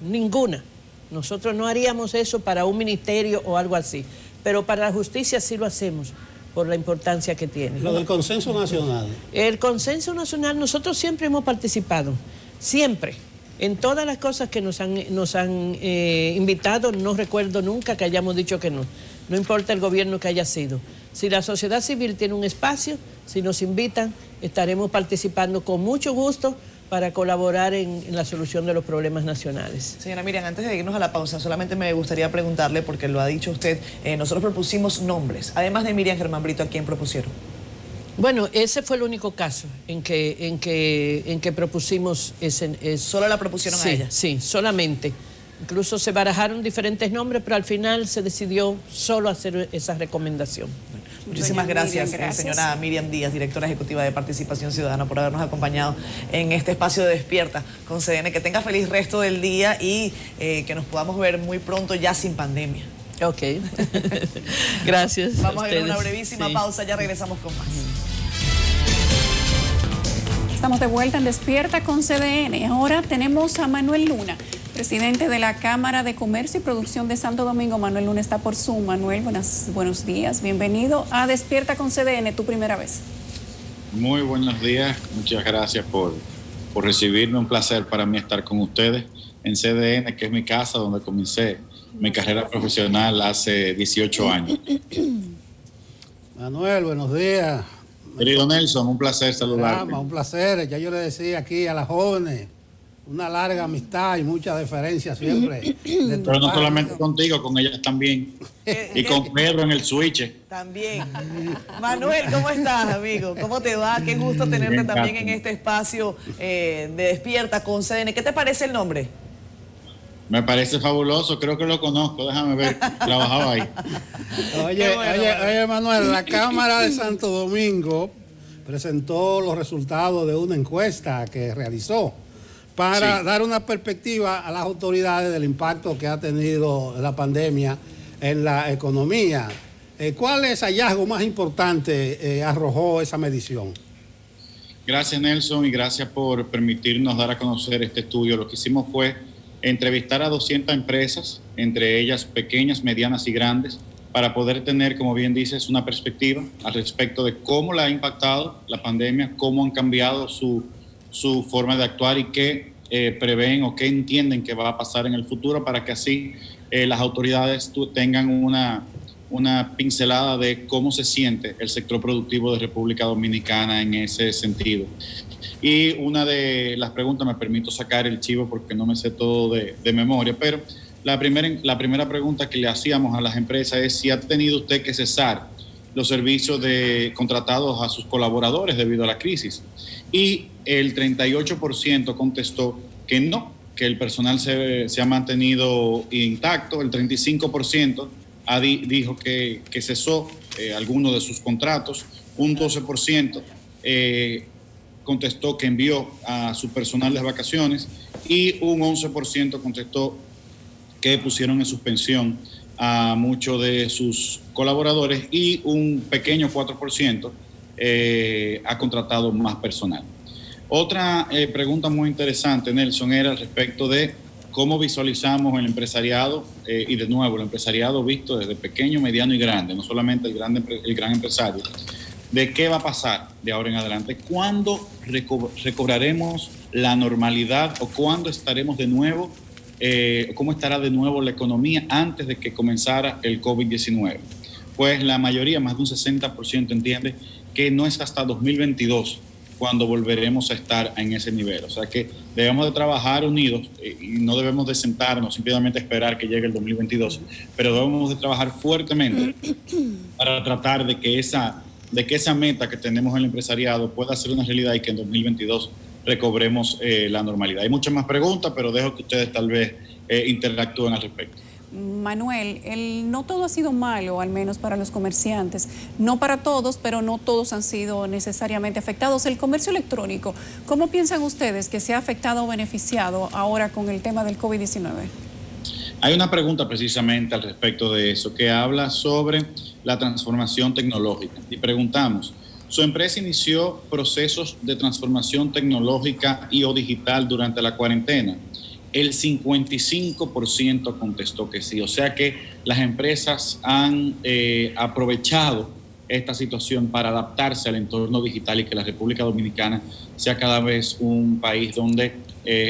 ninguna. Nosotros no haríamos eso para un ministerio o algo así, pero para la justicia sí lo hacemos, por la importancia que tiene. Lo del consenso nacional. El consenso nacional, nosotros siempre hemos participado, siempre. En todas las cosas que nos han invitado, no recuerdo nunca que hayamos dicho que no. No importa el gobierno que haya sido. Si la sociedad civil tiene un espacio, si nos invitan, estaremos participando con mucho gusto para colaborar en la solución de los problemas nacionales. Señora Miriam, antes de irnos a la pausa, solamente me gustaría preguntarle, porque lo ha dicho usted, nosotros propusimos nombres. Además de Miriam Germán Brito, ¿a quién propusieron? Bueno, ese fue el único caso en que propusimos ese. ¿Solo la propusieron a ella? Sí, solamente. Incluso se barajaron diferentes nombres, pero al final se decidió solo hacer esa recomendación. Muchísimas gracias, señora Miriam Díaz, directora ejecutiva de Participación Ciudadana, por habernos acompañado en este espacio de Despierta con CDN. Que tenga feliz resto del día y que nos podamos ver muy pronto ya sin pandemia. Ok. Gracias. Vamos a ir a una brevísima pausa, ya regresamos con más. Estamos de vuelta en Despierta con CDN. Ahora tenemos a Manuel Luna, presidente de la Cámara de Comercio y Producción de Santo Domingo. Manuel Luna está por Zoom. Manuel, buenos días. Bienvenido a Despierta con CDN, tu primera vez. Muy buenos días. Muchas gracias por recibirme. Un placer para mí estar con ustedes en CDN, que es mi casa, donde comencé mi carrera profesional hace 18 años. Manuel, buenos días. Querido Nelson, un placer saludarte. Un placer. Ya yo le decía aquí a las jóvenes, una larga amistad y mucha deferencia siempre. Pero no solamente contigo, con ellas también. Y con Pedro en el switch. También. Manuel, ¿cómo estás, amigo? ¿Cómo te va? Qué gusto tenerte bien, también en este espacio de Despierta con CDN. ¿Qué te parece el nombre? Me parece fabuloso, creo que lo conozco, déjame ver, trabajaba ahí. Oye, Manuel, la Cámara de Santo Domingo presentó los resultados de una encuesta que realizó para dar una perspectiva a las autoridades del impacto que ha tenido la pandemia en la economía. ¿Cuál es el hallazgo más importante arrojó esa medición? Gracias, Nelson, y gracias por permitirnos dar a conocer este estudio. Lo que hicimos fue entrevistar a 200 empresas, entre ellas pequeñas, medianas y grandes, para poder tener, como bien dices, una perspectiva al respecto de cómo la ha impactado la pandemia, cómo han cambiado su forma de actuar y qué prevén o qué entienden que va a pasar en el futuro, para que así las autoridades tengan una pincelada de cómo se siente el sector productivo de República Dominicana en ese sentido. Y una de las preguntas, me permito sacar el chivo porque no me sé todo de memoria, pero La primera pregunta que le hacíamos a las empresas es si ha tenido usted que cesar los servicios contratados a sus colaboradores debido a la crisis. Y el 38% contestó que no, que el personal se ha mantenido intacto. El 35% dijo que cesó alguno de sus contratos. Un 12% contestó que envió a su personal de vacaciones y un 11% contestó que pusieron en suspensión a muchos de sus colaboradores y un pequeño 4% ha contratado más personal. Otra pregunta muy interesante, Nelson, era respecto de cómo visualizamos el empresariado y de nuevo el empresariado visto desde pequeño, mediano y grande, no solamente el gran empresario. ¿De qué va a pasar de ahora en adelante? ¿Cuándo recobraremos la normalidad o cuándo estaremos de nuevo, cómo estará de nuevo la economía antes de que comenzara el COVID-19? Pues la mayoría, más de un 60%, entiende que no es hasta 2022 cuando volveremos a estar en ese nivel. O sea que debemos de trabajar unidos y no debemos de sentarnos simplemente a esperar que llegue el 2022, pero debemos de trabajar fuertemente para tratar de que esa meta que tenemos en el empresariado pueda ser una realidad y que en 2022 recobremos la normalidad. Hay muchas más preguntas, pero dejo que ustedes tal vez interactúen al respecto. Manuel, no todo ha sido malo, al menos para los comerciantes. No para todos, pero no todos han sido necesariamente afectados. El comercio electrónico, ¿cómo piensan ustedes que se ha afectado o beneficiado ahora con el tema del COVID-19? Hay una pregunta precisamente al respecto de eso que habla sobre la transformación tecnológica. Y preguntamos, ¿su empresa inició procesos de transformación tecnológica y o digital durante la cuarentena? El 55% contestó que sí. O sea que las empresas han aprovechado esta situación para adaptarse al entorno digital y que la República Dominicana sea cada vez un país donde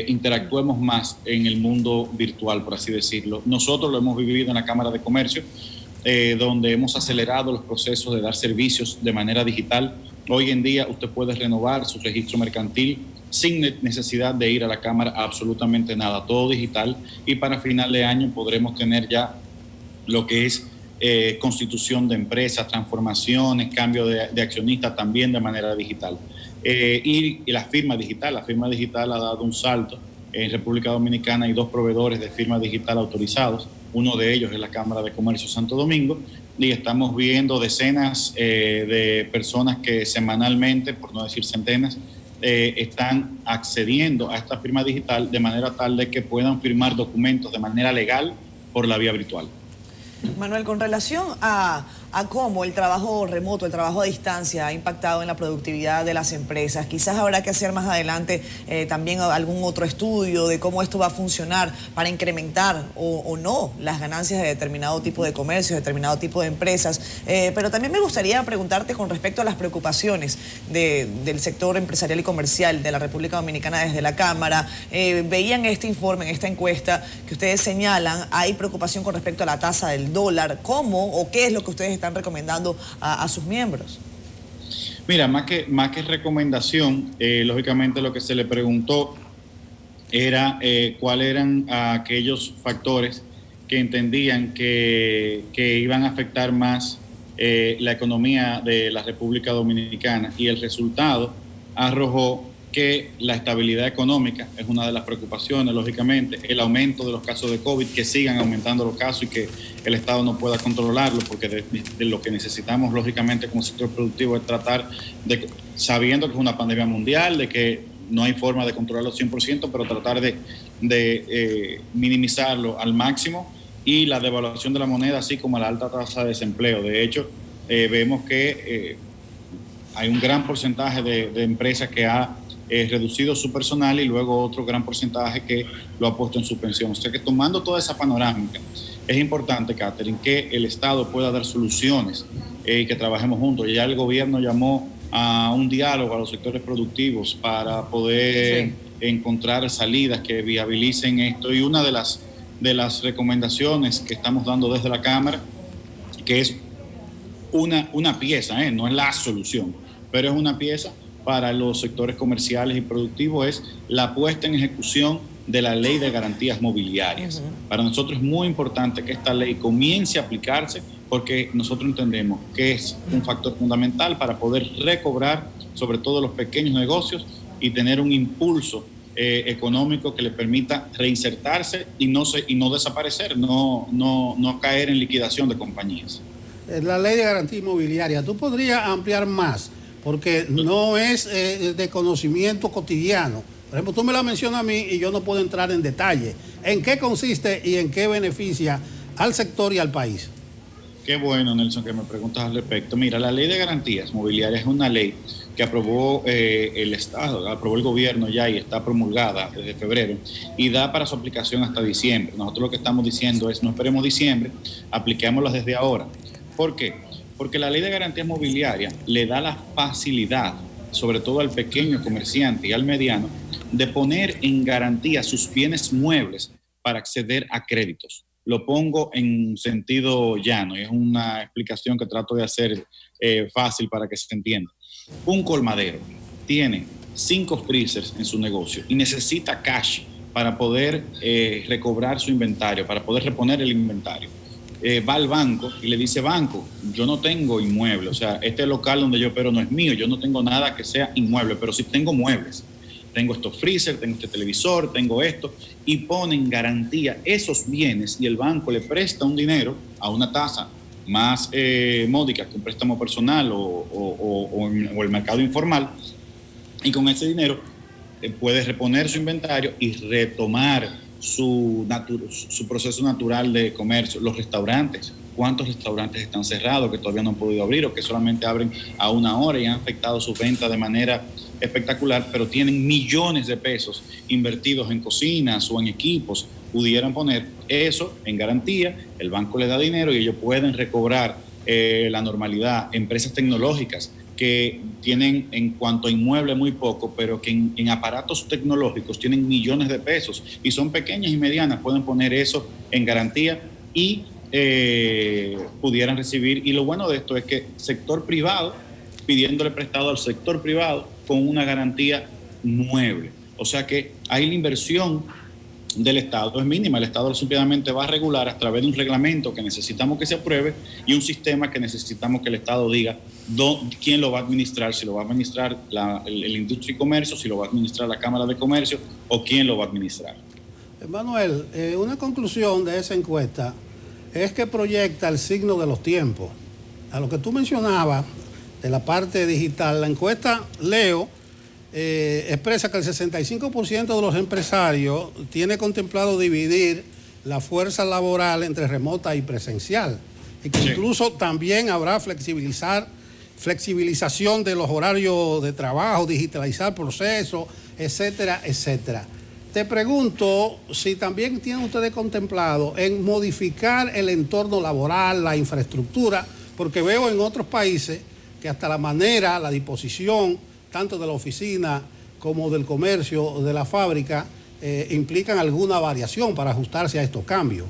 interactuemos más en el mundo virtual, por así decirlo. Nosotros lo hemos vivido en la Cámara de Comercio, donde hemos acelerado los procesos de dar servicios de manera digital. Hoy en día usted puede renovar su registro mercantil sin necesidad de ir a la Cámara, absolutamente nada, todo digital, y para final de año podremos tener ya lo que es constitución de empresas, transformaciones, cambio de accionistas también de manera digital. Y la firma digital ha dado un salto. En República Dominicana hay 2 proveedores de firma digital autorizados, uno de ellos es la Cámara de Comercio Santo Domingo, y estamos viendo decenas de personas que semanalmente, por no decir centenas, están accediendo a esta firma digital de manera tal de que puedan firmar documentos de manera legal por la vía virtual. Manuel, con relación a cómo el trabajo remoto, el trabajo a distancia ha impactado en la productividad de las empresas, quizás habrá que hacer más adelante también algún otro estudio de cómo esto va a funcionar para incrementar o no las ganancias de determinado tipo de comercio, determinado tipo de empresas. Pero también me gustaría preguntarte con respecto a las preocupaciones del sector empresarial y comercial de la República Dominicana desde la Cámara. Veían este informe, en esta encuesta que ustedes señalan, hay preocupación con respecto a la tasa del dólar. ¿Cómo o qué es lo que ustedes están recomendando a sus miembros? Mira, más que recomendación, lógicamente lo que se le preguntó era cuáles eran aquellos factores que entendían que iban a afectar más la economía de la República Dominicana, y el resultado arrojó que la estabilidad económica es una de las preocupaciones, lógicamente, el aumento de los casos de COVID, que sigan aumentando los casos y que el Estado no pueda controlarlo, porque de lo que necesitamos, lógicamente, como sector productivo es tratar de, sabiendo que es una pandemia mundial, de que no hay forma de controlarlo 100%, pero tratar de minimizarlo al máximo, y la devaluación de la moneda, así como la alta tasa de desempleo. De hecho, vemos que hay un gran porcentaje de empresas que ha reducido su personal y luego otro gran porcentaje que lo ha puesto en suspensión. O sea que tomando toda esa panorámica, es importante, Catherine, que el Estado pueda dar soluciones y que trabajemos juntos. Ya el gobierno llamó a un diálogo a los sectores productivos para poder encontrar salidas que viabilicen esto, y una de las recomendaciones que estamos dando desde la Cámara, que es una pieza, no es la solución, pero es una pieza para los sectores comerciales y productivos, es la puesta en ejecución de la Ley de Garantías Mobiliarias. Para nosotros es muy importante que esta ley comience a aplicarse porque nosotros entendemos que es un factor fundamental para poder recobrar, sobre todo los pequeños negocios, y tener un impulso económico que le permita reinsertarse y no desaparecer, no caer en liquidación de compañías. La ley de garantía inmobiliaria, ¿tú podrías ampliar más? Porque no es de conocimiento cotidiano. Por ejemplo, tú me la mencionas a mí y yo no puedo entrar en detalle. ¿En qué consiste y en qué beneficia al sector y al país? Qué bueno, Nelson, que me preguntas al respecto. Mira, la ley de garantías mobiliarias es una ley que aprobó el Estado, aprobó el gobierno ya y está promulgada desde febrero y da para su aplicación hasta diciembre. Nosotros lo que estamos diciendo es no esperemos diciembre, apliquémosla desde ahora. ¿Por qué? Porque la ley de garantías mobiliarias le da la facilidad, sobre todo al pequeño comerciante y al mediano, de poner en garantía sus bienes muebles para acceder a créditos. Lo pongo en sentido llano y es una explicación que trato de hacer fácil para que se entienda. Un colmadero tiene 5 freezers en su negocio y necesita cash para poder recobrar su inventario, para poder reponer el inventario. Va al banco y le dice, banco, yo no tengo inmueble, o sea, este local donde yo opero no es mío, yo no tengo nada que sea inmueble, pero sí tengo muebles. Tengo estos freezer, tengo este televisor, tengo esto, y pone en garantía esos bienes y el banco le presta un dinero a una tasa más módica que un préstamo personal o el mercado informal, y con ese dinero puede reponer su inventario y retomar su proceso natural de comercio. Los restaurantes, ¿cuántos restaurantes están cerrados que todavía no han podido abrir o que solamente abren a 1 hora y han afectado su venta de manera espectacular, pero tienen millones de pesos invertidos en cocinas o en equipos? Pudieran poner eso en garantía, el banco les da dinero y ellos pueden recobrar la normalidad. Empresas tecnológicas que tienen en cuanto a inmuebles muy poco, pero que en aparatos tecnológicos tienen millones de pesos y son pequeñas y medianas, pueden poner eso en garantía y pudieran recibir. Y lo bueno de esto es que sector privado, pidiéndole prestado al sector privado con una garantía mueble. O sea que ahí la inversión del Estado es mínima. El Estado simplemente va a regular a través de un reglamento que necesitamos que se apruebe y un sistema que necesitamos que el Estado diga quién lo va a administrar, si lo va a administrar el Industria y Comercio, si lo va a administrar la Cámara de Comercio o quién lo va a administrar. Manuel, una conclusión de esa encuesta es que proyecta el signo de los tiempos. A lo que tú mencionabas de la parte digital, la encuesta Leo expresa que el 65% de los empresarios tiene contemplado dividir la fuerza laboral entre remota y presencial, y que incluso también habrá flexibilización de los horarios de trabajo, digitalizar procesos, etcétera, etcétera. Te pregunto si también tienen ustedes contemplado en modificar el entorno laboral, la infraestructura, porque veo en otros países que hasta la manera, la disposición, tanto de la oficina como del comercio, de la fábrica, implican alguna variación para ajustarse a estos cambios.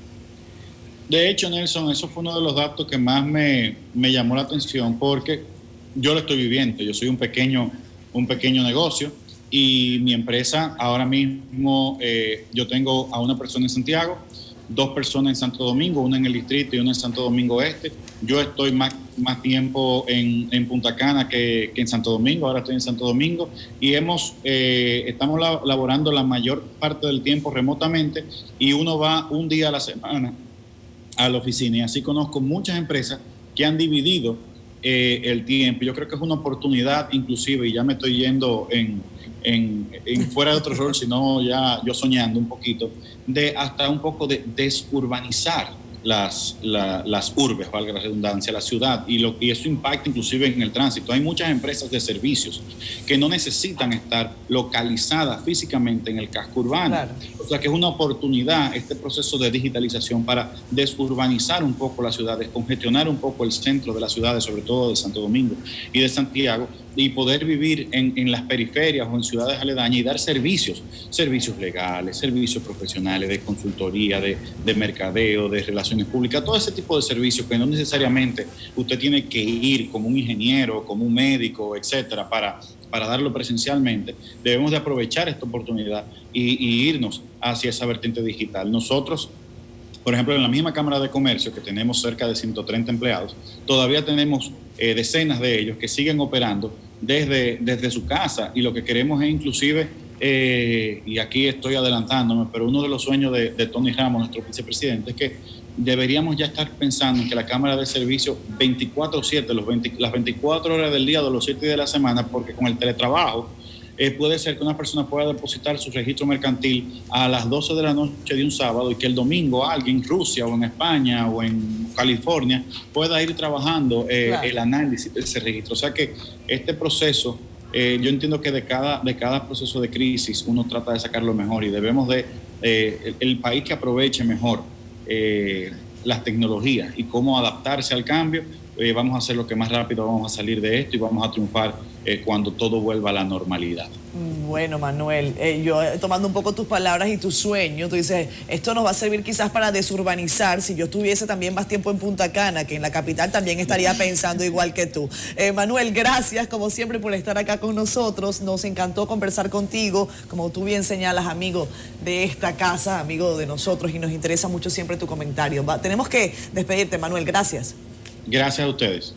De hecho, Nelson, eso fue uno de los datos que más me llamó la atención, porque yo lo estoy viviendo. Yo soy un pequeño negocio y mi empresa ahora mismo, yo tengo a una persona en Santiago, 2 personas en Santo Domingo, una en el distrito y una en Santo Domingo Este. Yo estoy más tiempo en Punta Cana que en Santo Domingo. Ahora estoy en Santo Domingo y estamos laborando la mayor parte del tiempo remotamente, y uno va un día a la semana a la oficina, y así conozco muchas empresas que han dividido el tiempo. Yo creo que es una oportunidad, inclusive, y ya me estoy yendo en fuera de otro rol, sino ya yo soñando un poquito, de hasta un poco de desurbanizar las urbes, valga la redundancia, la ciudad, y eso impacta inclusive en el tránsito. Hay muchas empresas de servicios que no necesitan estar localizadas físicamente en el casco urbano. Claro. O sea que es una oportunidad este proceso de digitalización para desurbanizar un poco las ciudades, congestionar un poco el centro de las ciudades, sobre todo de Santo Domingo y de Santiago, y poder vivir en las periferias o en ciudades aledañas y dar servicios legales, servicios profesionales, de consultoría, de mercadeo, de relaciones públicas, todo ese tipo de servicios que no necesariamente usted tiene que ir como un ingeniero, como un médico, etcétera, para darlo presencialmente. Debemos de aprovechar esta oportunidad y irnos hacia esa vertiente digital. Nosotros, por ejemplo, en la misma Cámara de Comercio, que tenemos cerca de 130 empleados, todavía tenemos decenas de ellos que siguen operando desde su casa, y lo que queremos es inclusive, y aquí estoy adelantándome, pero uno de los sueños de Tony Ramos, nuestro vicepresidente, es que deberíamos ya estar pensando en que la Cámara de Servicio 24/7, las 24 horas del día de los 7 días de la semana, porque con el teletrabajo puede ser que una persona pueda depositar su registro mercantil a las 12 de la noche de un sábado y que el domingo alguien en Rusia o en España o en California pueda ir trabajando el análisis de ese registro. O sea que este proceso, yo entiendo que de cada proceso de crisis uno trata de sacar lo mejor, y debemos el país que aproveche mejor las tecnologías y cómo adaptarse al cambio, vamos a hacer lo que más rápido vamos a salir de esto y vamos a triunfar cuando todo vuelva a la normalidad. Bueno, Manuel, yo tomando un poco tus palabras y tu sueño, tú dices, esto nos va a servir quizás para desurbanizar. Si yo estuviese también más tiempo en Punta Cana, que en la capital, también estaría pensando igual que tú. Manuel, gracias como siempre por estar acá con nosotros. Nos encantó conversar contigo, como tú bien señalas, amigo de esta casa, amigo de nosotros, y nos interesa mucho siempre tu comentario. Tenemos que despedirte, Manuel, gracias. Gracias a ustedes.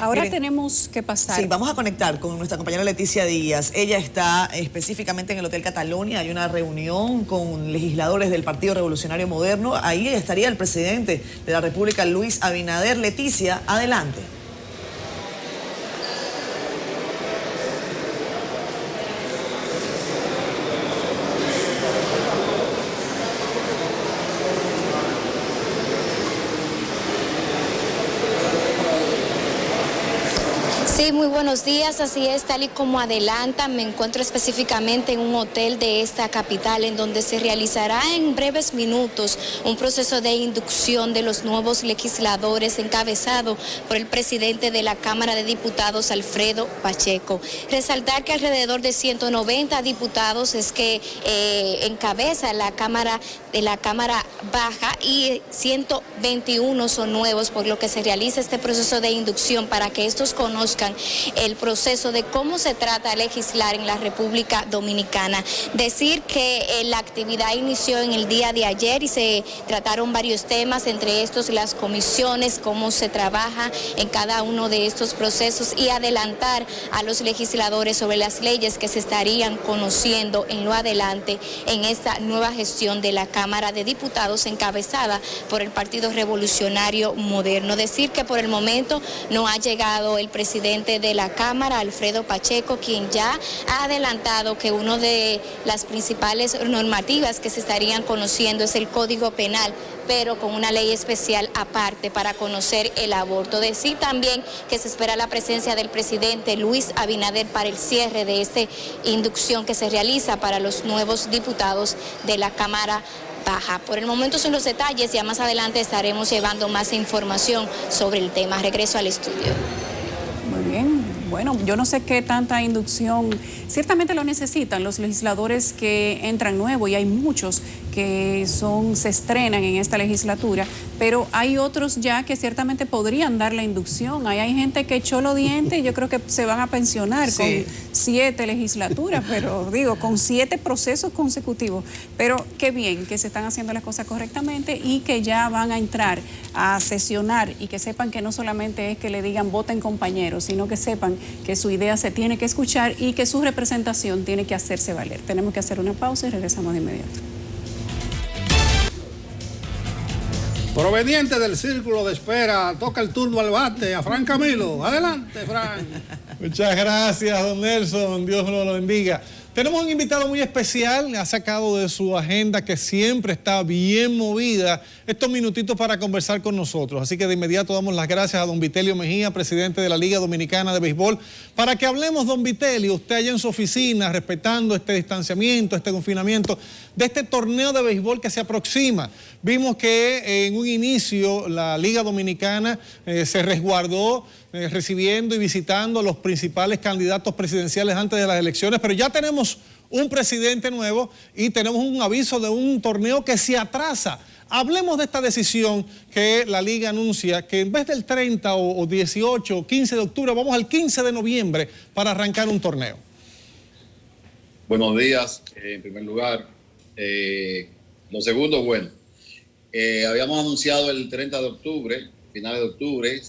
Ahora Miren, tenemos que pasar. Sí, vamos a conectar con nuestra compañera Leticia Díaz. Ella está específicamente en el Hotel Catalonia. Hay una reunión con legisladores del Partido Revolucionario Moderno. Ahí estaría el presidente de la República, Luis Abinader. Leticia, adelante. Sí, muy buenos días. Así es, tal y como adelantan, me encuentro específicamente en un hotel de esta capital en donde se realizará en breves minutos un proceso de inducción de los nuevos legisladores encabezado por el presidente de la Cámara de Diputados, Alfredo Pacheco. Resaltar que alrededor de 190 diputados es que encabeza la Cámara Baja y 121 son nuevos, por lo que se realiza este proceso de inducción para que estos conozcan el proceso de cómo se trata de legislar en la República Dominicana. Decir que la actividad inició en el día de ayer y se trataron varios temas, entre estos las comisiones, cómo se trabaja en cada uno de estos procesos, y adelantar a los legisladores sobre las leyes que se estarían conociendo en lo adelante en esta nueva gestión de la Cámara de Diputados encabezada por el Partido Revolucionario Moderno. Decir que por el momento no ha llegado el presidente de la Cámara, Alfredo Pacheco, quien ya ha adelantado que una de las principales normativas que se estarían conociendo es el Código Penal, pero con una ley especial aparte para conocer el aborto. Decir también que se espera la presencia del presidente Luis Abinader para el cierre de esta inducción que se realiza para los nuevos diputados de la Cámara Baja. Por el momento son los detalles, ya más adelante estaremos llevando más información sobre el tema. Regreso al estudio. Muy bien. Bueno, yo no sé qué tanta inducción, ciertamente lo necesitan los legisladores que entran nuevos, y hay muchos que se estrenan en esta legislatura, pero hay otros ya que ciertamente podrían dar la inducción. Ahí hay gente que echó los dientes y yo creo que se van a pensionar con 7 legislaturas, pero digo, con 7 procesos consecutivos. Pero qué bien que se están haciendo las cosas correctamente y que ya van a entrar a sesionar, y que sepan que no solamente es que le digan voten compañeros, sino que sepan que su idea se tiene que escuchar y que su representación tiene que hacerse valer. Tenemos que hacer una pausa y regresamos de inmediato. Proveniente del círculo de espera, toca el turno al bate a Fran Camilo. Adelante, Fran. Muchas gracias, don Nelson. Dios nos lo bendiga. Tenemos un invitado muy especial, ha sacado de su agenda, que siempre está bien movida, estos minutitos para conversar con nosotros. Así que de inmediato damos las gracias a don Vitelio Mejía, presidente de la Liga Dominicana de Béisbol, para que hablemos, don Vitelio, usted allá en su oficina, respetando este distanciamiento, este confinamiento, de este torneo de béisbol que se aproxima. Vimos que en un inicio la Liga Dominicana se resguardó recibiendo y visitando a los principales candidatos presidenciales antes de las elecciones, pero ya tenemos un presidente nuevo y tenemos un aviso de un torneo que se atrasa. Hablemos de esta decisión que la Liga anuncia, que en vez del 30 o 18 o 15 de octubre, vamos al 15 de noviembre para arrancar un torneo. Buenos días. En primer lugar, Lo segundo, bueno, habíamos anunciado el 30 de octubre, finales de octubre,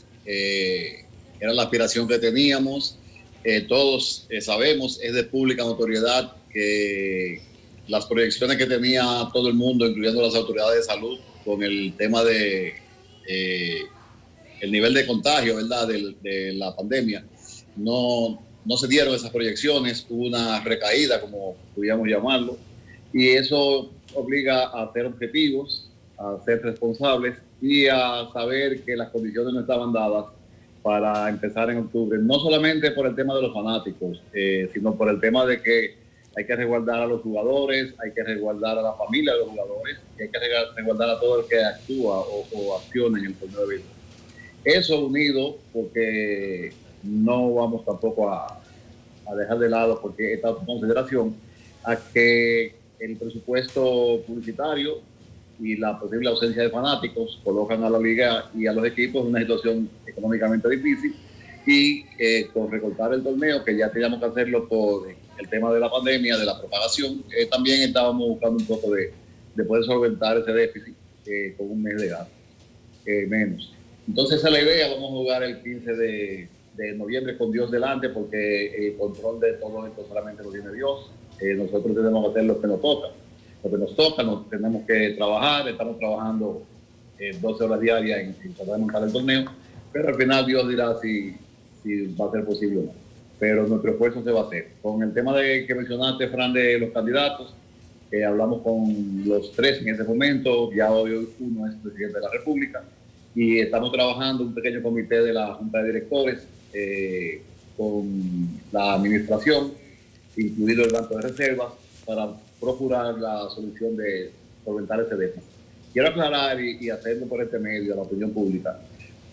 era la aspiración que teníamos. Todos sabemos, es de pública notoriedad que las proyecciones que tenía todo el mundo, incluyendo las autoridades de salud, con el tema de el nivel de contagio, ¿verdad?, de la pandemia, no se dieron esas proyecciones, hubo una recaída, como pudiéramos llamarlo, y eso obliga a ser objetivos, a ser responsables y a saber que las condiciones no estaban dadas para empezar en octubre, no solamente por el tema de los fanáticos, sino por el tema de que hay que resguardar a los jugadores, hay que resguardar a la familia de los jugadores, y hay que resguardar a todo el que actúa o acciona en el torneo de béisbol. Eso unido, porque no vamos tampoco a dejar de lado, porque esta consideración, a que el presupuesto publicitario y la posible ausencia de fanáticos colocan a la liga y a los equipos en una situación económicamente difícil, y con recortar el torneo, que ya teníamos que hacerlo por el tema de la pandemia, de la propagación, también estábamos buscando un poco de poder solventar ese déficit con un mes de gasto menos. Entonces esa es la idea. Vamos a jugar el 15 de noviembre con Dios delante, porque el control de todo esto solamente lo tiene Dios. Nosotros tenemos que hacer lo que nos toca. Lo que nos toca, nos tenemos que trabajar. Estamos trabajando 12 horas diarias en tratar de montar el torneo, pero al final Dios dirá si va a ser posible o no. Pero nuestro esfuerzo se va a hacer. Con el tema que mencionaste, Fran, de los candidatos, hablamos con los 3 en ese momento. Ya hoy uno es presidente de la República, y estamos trabajando un pequeño comité de la Junta de Directores con la administración, incluido el Banco de Reservas, para procurar la solución de solventar ese déficit. Quiero aclarar y hacerlo por este medio a la opinión pública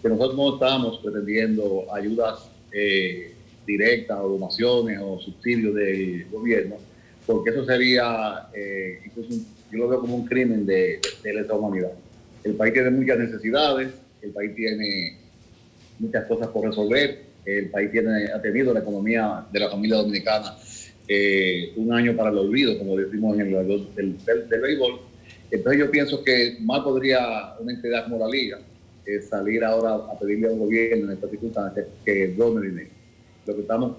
que nosotros no estamos pretendiendo ayudas directas o donaciones o subsidios del gobierno, porque eso sería, incluso yo lo veo como un crimen de lesa humanidad. El país tiene muchas necesidades, el país tiene muchas cosas por resolver, el país ha tenido la economía de la familia dominicana un año para el olvido, como decimos en el del béisbol. Entonces yo pienso que más podría una entidad como la Liga salir ahora a pedirle al gobierno en estas circunstancias que done dinero. Lo que estamos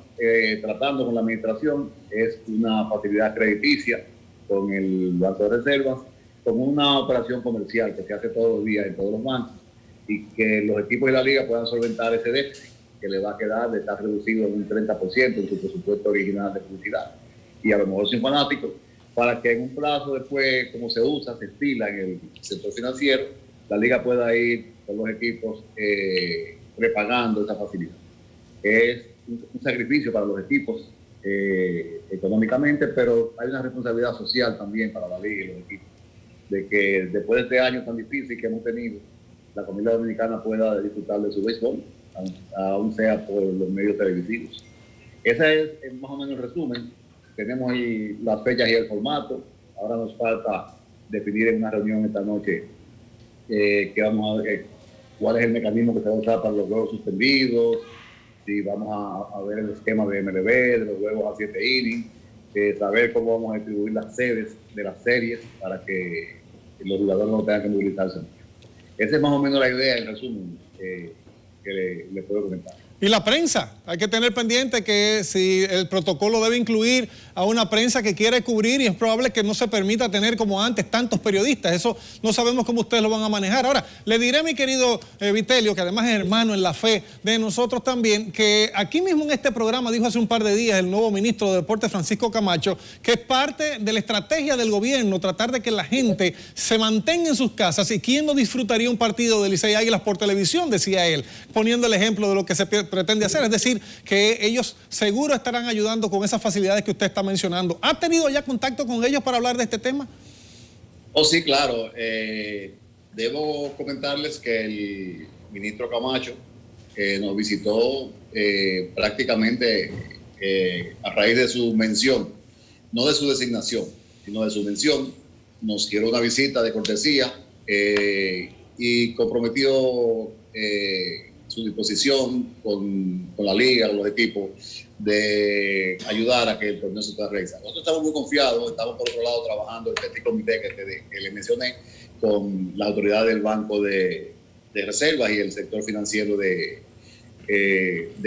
tratando con la administración es una facilidad crediticia con el Banco de Reservas, como una operación comercial que se hace todos los días en todos los bancos, y que los equipos de la liga puedan solventar ese déficit que le va a quedar de estar reducido en un 30% en su presupuesto original de publicidad, y a lo mejor sin fanáticos, para que en un plazo después, como se usa, se estila en el sector financiero, la liga pueda ir con los equipos repagando esa facilidad. Es un sacrificio para los equipos económicamente, pero hay una responsabilidad social también para la liga y los equipos, de que después de este año tan difícil que hemos tenido, la familia dominicana pueda disfrutar de su béisbol, aún sea por los medios televisivos. Ese es más o menos el resumen. Tenemos ahí las fechas y el formato. Ahora nos falta definir en una reunión esta noche que vamos a ver cuál es el mecanismo que se va a usar para los juegos suspendidos, si vamos a ver el esquema de MLB, de los juegos a 7 innings, saber cómo vamos a distribuir las sedes de las series para que los jugadores no tengan que movilizarse. Esa es más o menos la idea, en resumen, que le puedo comentar. Y la prensa, hay que tener pendiente que si el protocolo debe incluir a una prensa que quiere cubrir, y es probable que no se permita tener como antes tantos periodistas. Eso no sabemos cómo ustedes lo van a manejar. Ahora, le diré a mi querido Vitelio, que además es hermano en la fe de nosotros también, que aquí mismo en este programa dijo hace un par de días el nuevo ministro de Deportes, Francisco Camacho, que es parte de la estrategia del gobierno tratar de que la gente se mantenga en sus casas. ¿Y quién no disfrutaría un partido de Licey Águilas por televisión?, decía él, poniendo el ejemplo de lo que se pretende hacer. Es decir, que ellos seguro estarán ayudando con esas facilidades que usted está mencionando. ¿Ha tenido ya contacto con ellos para hablar de este tema? Oh, sí, claro. Debo comentarles que el ministro Camacho nos visitó prácticamente a raíz de su mención, no de su designación, sino de su mención. Nos dio una visita de cortesía y comprometió su disposición con la liga, con los equipos, de ayudar a que el torneo se pueda realizar. Nosotros estamos muy confiados, estamos por otro lado trabajando en este comité que les mencioné con la autoridad del Banco de Reservas y el sector financiero del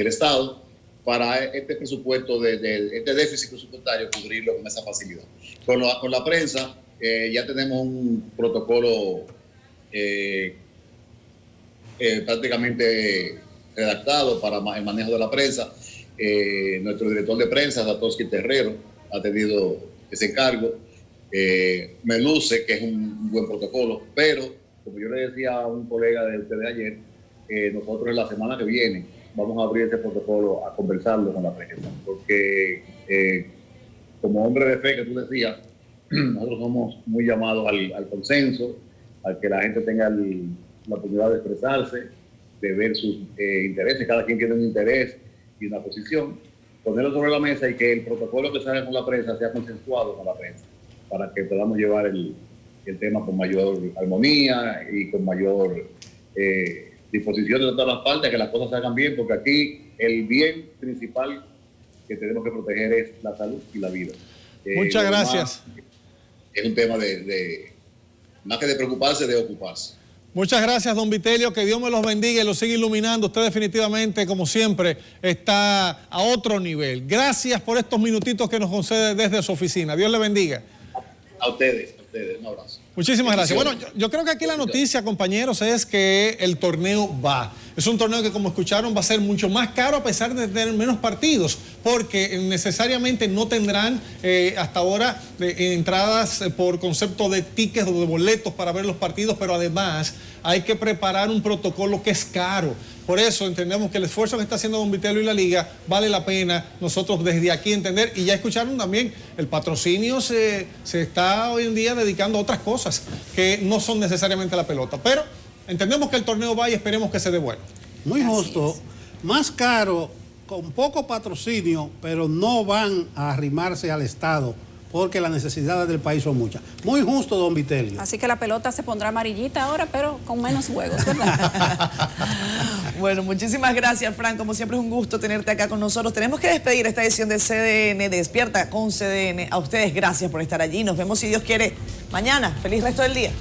Estado para este presupuesto, este déficit presupuestario, cubrirlo con esa facilidad. Con la prensa ya tenemos un protocolo prácticamente redactado para el manejo de la prensa. Nuestro director de prensa, Datoski Terrero, ha tenido ese encargo. Me luce que es un buen protocolo, pero como yo le decía a un colega de ustedes ayer, nosotros en la semana que viene vamos a abrir este protocolo a conversarlo con la prensa, porque como hombre de fe que tú decías, nosotros somos muy llamados al consenso, al que la gente tenga la oportunidad de expresarse, de ver sus intereses. Cada quien tiene un interés y una posición, ponerlo sobre la mesa y que el protocolo que sale con la prensa sea consensuado con la prensa, para que podamos llevar el tema con mayor armonía y con mayor disposición de todas las partes, que las cosas se hagan bien, porque aquí el bien principal que tenemos que proteger es la salud y la vida. Muchas gracias. Es un tema más que de preocuparse, de ocuparse. Muchas gracias, don Vitelio, que Dios me los bendiga y los siga iluminando. Usted definitivamente, como siempre, está a otro nivel. Gracias por estos minutitos que nos concede desde su oficina. Dios le bendiga. A ustedes, un abrazo. Muchísimas gracias. Bueno, yo creo que aquí la noticia, compañeros, es que el torneo va. Es un torneo que, como escucharon, va a ser mucho más caro a pesar de tener menos partidos, porque necesariamente no tendrán hasta ahora entradas por concepto de tickets o de boletos para ver los partidos, pero además hay que preparar un protocolo que es caro. Por eso entendemos que el esfuerzo que está haciendo don Vitelio y la Liga vale la pena nosotros desde aquí entender. Y ya escucharon también, el patrocinio se está hoy en día dedicando a otras cosas que no son necesariamente la pelota. Pero entendemos que el torneo va y esperemos que se dé bueno. Muy justo. Más caro, con poco patrocinio, pero no van a arrimarse al Estado, porque las necesidades del país son muchas. Muy justo, don Vitelio. Así que la pelota se pondrá amarillita ahora, pero con menos juegos, ¿verdad? Bueno, muchísimas gracias, Fran. Como siempre es un gusto tenerte acá con nosotros. Tenemos que despedir esta edición de CDN, Despierta con CDN. A ustedes, gracias por estar allí. Nos vemos, si Dios quiere, mañana. Feliz resto del día.